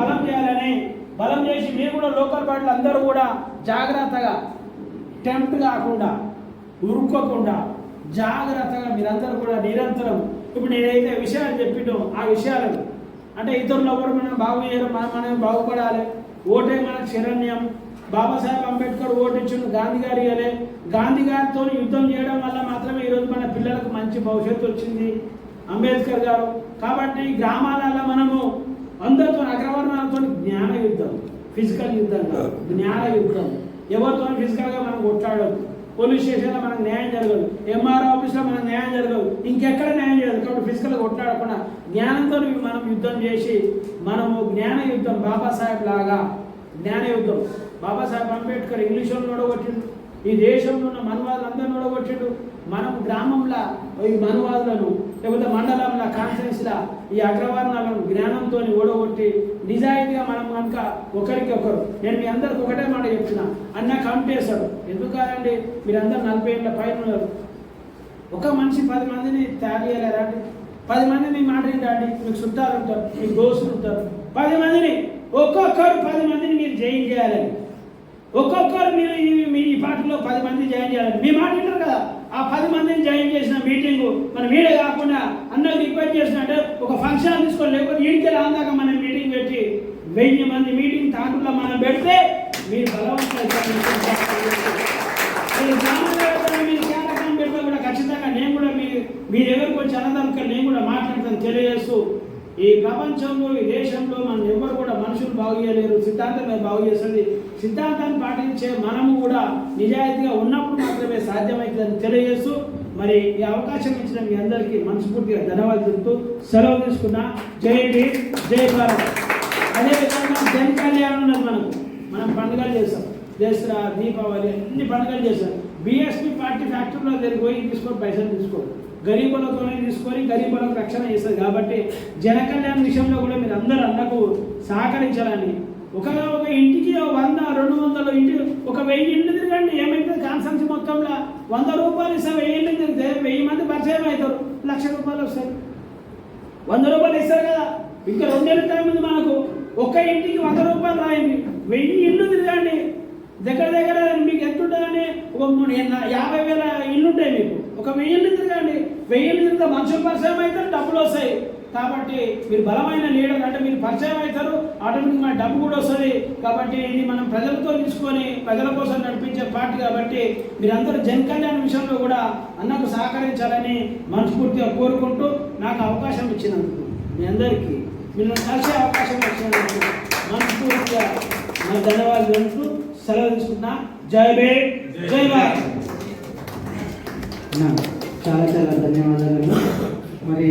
Speaker 1: బలం చేసి మీరు కూడా లోకల్ పార్టీలు అందరూ కూడా జాగ్రత్తగా టెంప్ట్ కాకుండా, ఉరుక్కోకుండా జాగ్రత్తగా మీరందరూ కూడా నిరంతరం ఇప్పుడు నేనైతే విషయాలు చెప్పినో ఆ విషయాలను అంటే ఇతరులు ఎవరు మనం బాగు చేయడం, మనం బాగుపడాలి. ఓటే మనకు శరణ్యం. బాబాసాహెబ్ అంబేద్కర్ ఓటు ఇచ్చిండు, గాంధీ గారు ఇవ్వలే. గాంధీ గారితో యుద్ధం చేయడం వల్ల మాత్రమే ఈరోజు మన పిల్లలకు మంచి భవిష్యత్తు వచ్చింది అంబేద్కర్ గారు. కాబట్టి గ్రామాలలో మనము అందరితో అగ్రవర్ణాలతో జ్ఞాన యుద్ధం, ఫిజికల్ యుద్ధం కాదు, జ్ఞాన యుద్ధం. ఎవరితో ఫిజికల్గా మనం కొట్లాడదు, పోలీస్ స్టేషన్లో మనకు న్యాయం జరగదు, ఎంఆర్ఓ ఆఫీస్లో మనకు న్యాయం జరగదు, ఇంకెక్కడ న్యాయం జరగదు. కాబట్టి ఫిజికల్గా కొట్లాడకుండా జ్ఞానంతో మనం యుద్ధం చేసి మనము జ్ఞాన యుద్ధం బాబాసాహెబ్ లాగా జ్ఞాన యుద్ధం. బాబాసాహెబ్ అంబేద్కర్ ఇంగ్లీష్లో ఓడగొట్టిండు, ఈ దేశంలో ఉన్న మనువాదులందరినీ ఓడగొట్టిండు. మనం గ్రామంలో ఈ మనువాదులను లేకపోతే మండలంలో కాన్ఫరెన్స్లో ఈ అగ్రవర్ణాలను జ్ఞానంతో ఓడగొట్టి నిజాయితీగా మనం కనుక ఒకరికొకరు, నేను మీ అందరికి ఒకటే మాట చెప్తున్నా, అన్న కంపేశాడు. ఎందుకంటే మీరందరూ 40 ఏళ్ళ పైన ఉన్నారు. ఒక మనిషి 10 మందిని తయారు చేయలేరా అండి? 10 మంది మీ మాట ఏంటండి? మీకు చుట్టాలు ఉంటారు, మీకు దోస్తులు ఉంటారు. 10 మందిని ఒక్కొక్కరు 10 మందిని మీరు జాయిన్ చేయాలని, ఒక్కొక్కరు మీరు మీ పార్టీలో 10 మంది జాయిన్ చేయాలని మీ మాట వింటారు కదా. ఆ 10 మందిని జాయిన్ చేసిన మీటింగు మన మీరే కాకుండా అన్నకు రిక్వెస్ట్ చేసినట్టే ఒక ఫంక్షన్ తీసుకోవాలి, లేకపోతే ఇంటికి రాందాక మనం మీటింగ్ పెట్టి 1000 మంది మీటింగ్ తాండ్రులో మనం పెడితే మీరు బలవంతం మీరు కేంద్రం పెడితే కూడా ఖచ్చితంగా నేను కూడా మీరు ఎవరికి వచ్చి అన్నదానికి నేను కూడా మాట్లాడతాను తెలియజేస్తూ ఈ ప్రపంచంలో, ఈ దేశంలో మనం ఎవరు కూడా మనుషులు బాగు చేయలేరు, సిద్ధాంతమే బాగు చేస్తుంది. సిద్ధాంతాన్ని పాటించే మనము కూడా నిజాయితీగా ఉన్నప్పుడు మాత్రమే సాధ్యమవుతుందని తెలియజేస్తూ మరి ఈ అవకాశం ఇచ్చిన మీ అందరికీ మనస్ఫూర్తిగా ధన్యవాదాలు చెప్తూ సెలవు తీసుకున్నా. జై భీమ్, జై భారత్. అదేవిధంగా జన్ కళ్యాణం ఉన్నది. మనం పండుగలు చేస్తాం, దసరా, దీపావళి అన్ని పండుగలు చేస్తాం. బీఎస్పీ పార్టీ ఫ్యాక్టరీలో దగ్గరికి పోయి తీసుకొని పైసలు తీసుకోరు, గరీబులతోనే తీసుకొని గరీబులకు రక్షణ చేస్తుంది. కాబట్టి జన కళ్యాణ విషయంలో కూడా మీరు అందరూ అన్నకు సహకరించాలని, ఒక ఇంటికి 100-200 ఇంటికి ఒక 1000 ఇండ్లు తిరగండి, ఏమైతుంది కాన్సెన్సీ మొత్తంలో 100 రూపాయలు ఇస్తే 1000 ఇండ్లు తిరిగితే 1000 మంది పరిచయం అవుతారు, 1,00,000 రూపాయలు వస్తాయి. 100 రూపాయలు ఇస్తారు కదా, ఇంకా 2 ఏళ్ళ టైం ఉంది మనకు. ఒక్క ఇంటికి 100 రూపాయలు రాయండి, 1000 ఇండ్లు తిరగండి. దగ్గర మీకు ఎంత ఉంటుందని ఒక 50,000 ఇల్లు ఉంటాయి మీకు. ఒక 1000 ఇల్లు తిరగండి, 1000 ఇల్లు తిరిగితే మనుషులు పరిచయం అవుతారు, డబ్బులు వస్తాయి. కాబట్టి మీరు బలమైన లీడర్ అంటే మీరు పరిచయం అవుతారు, ఆటోమేటిక్ మన డబ్బు కూడా వస్తుంది. కాబట్టి ఇది మనం ప్రజలతో తీసుకొని ప్రజల కోసం నడిపించే పార్టీ. కాబట్టి మీరందరూ జన్ కళ్యాణ విషయంలో కూడా అన్నకు సహకరించాలని మనస్ఫూర్తిగా కోరుకుంటూ నాకు అవకాశం ఇచ్చినందుకు మీ అందరికీ మీరు కలిసే అవకాశం ఇచ్చినందుకు మనస్ఫూర్తిగా నా ధన్యవాదాలు తెలుపుతూ సెలవు తీసుకుంటున్నా. జై భీమ్, జై భారత్.
Speaker 2: చాలా ధన్యవాదాలు. మరి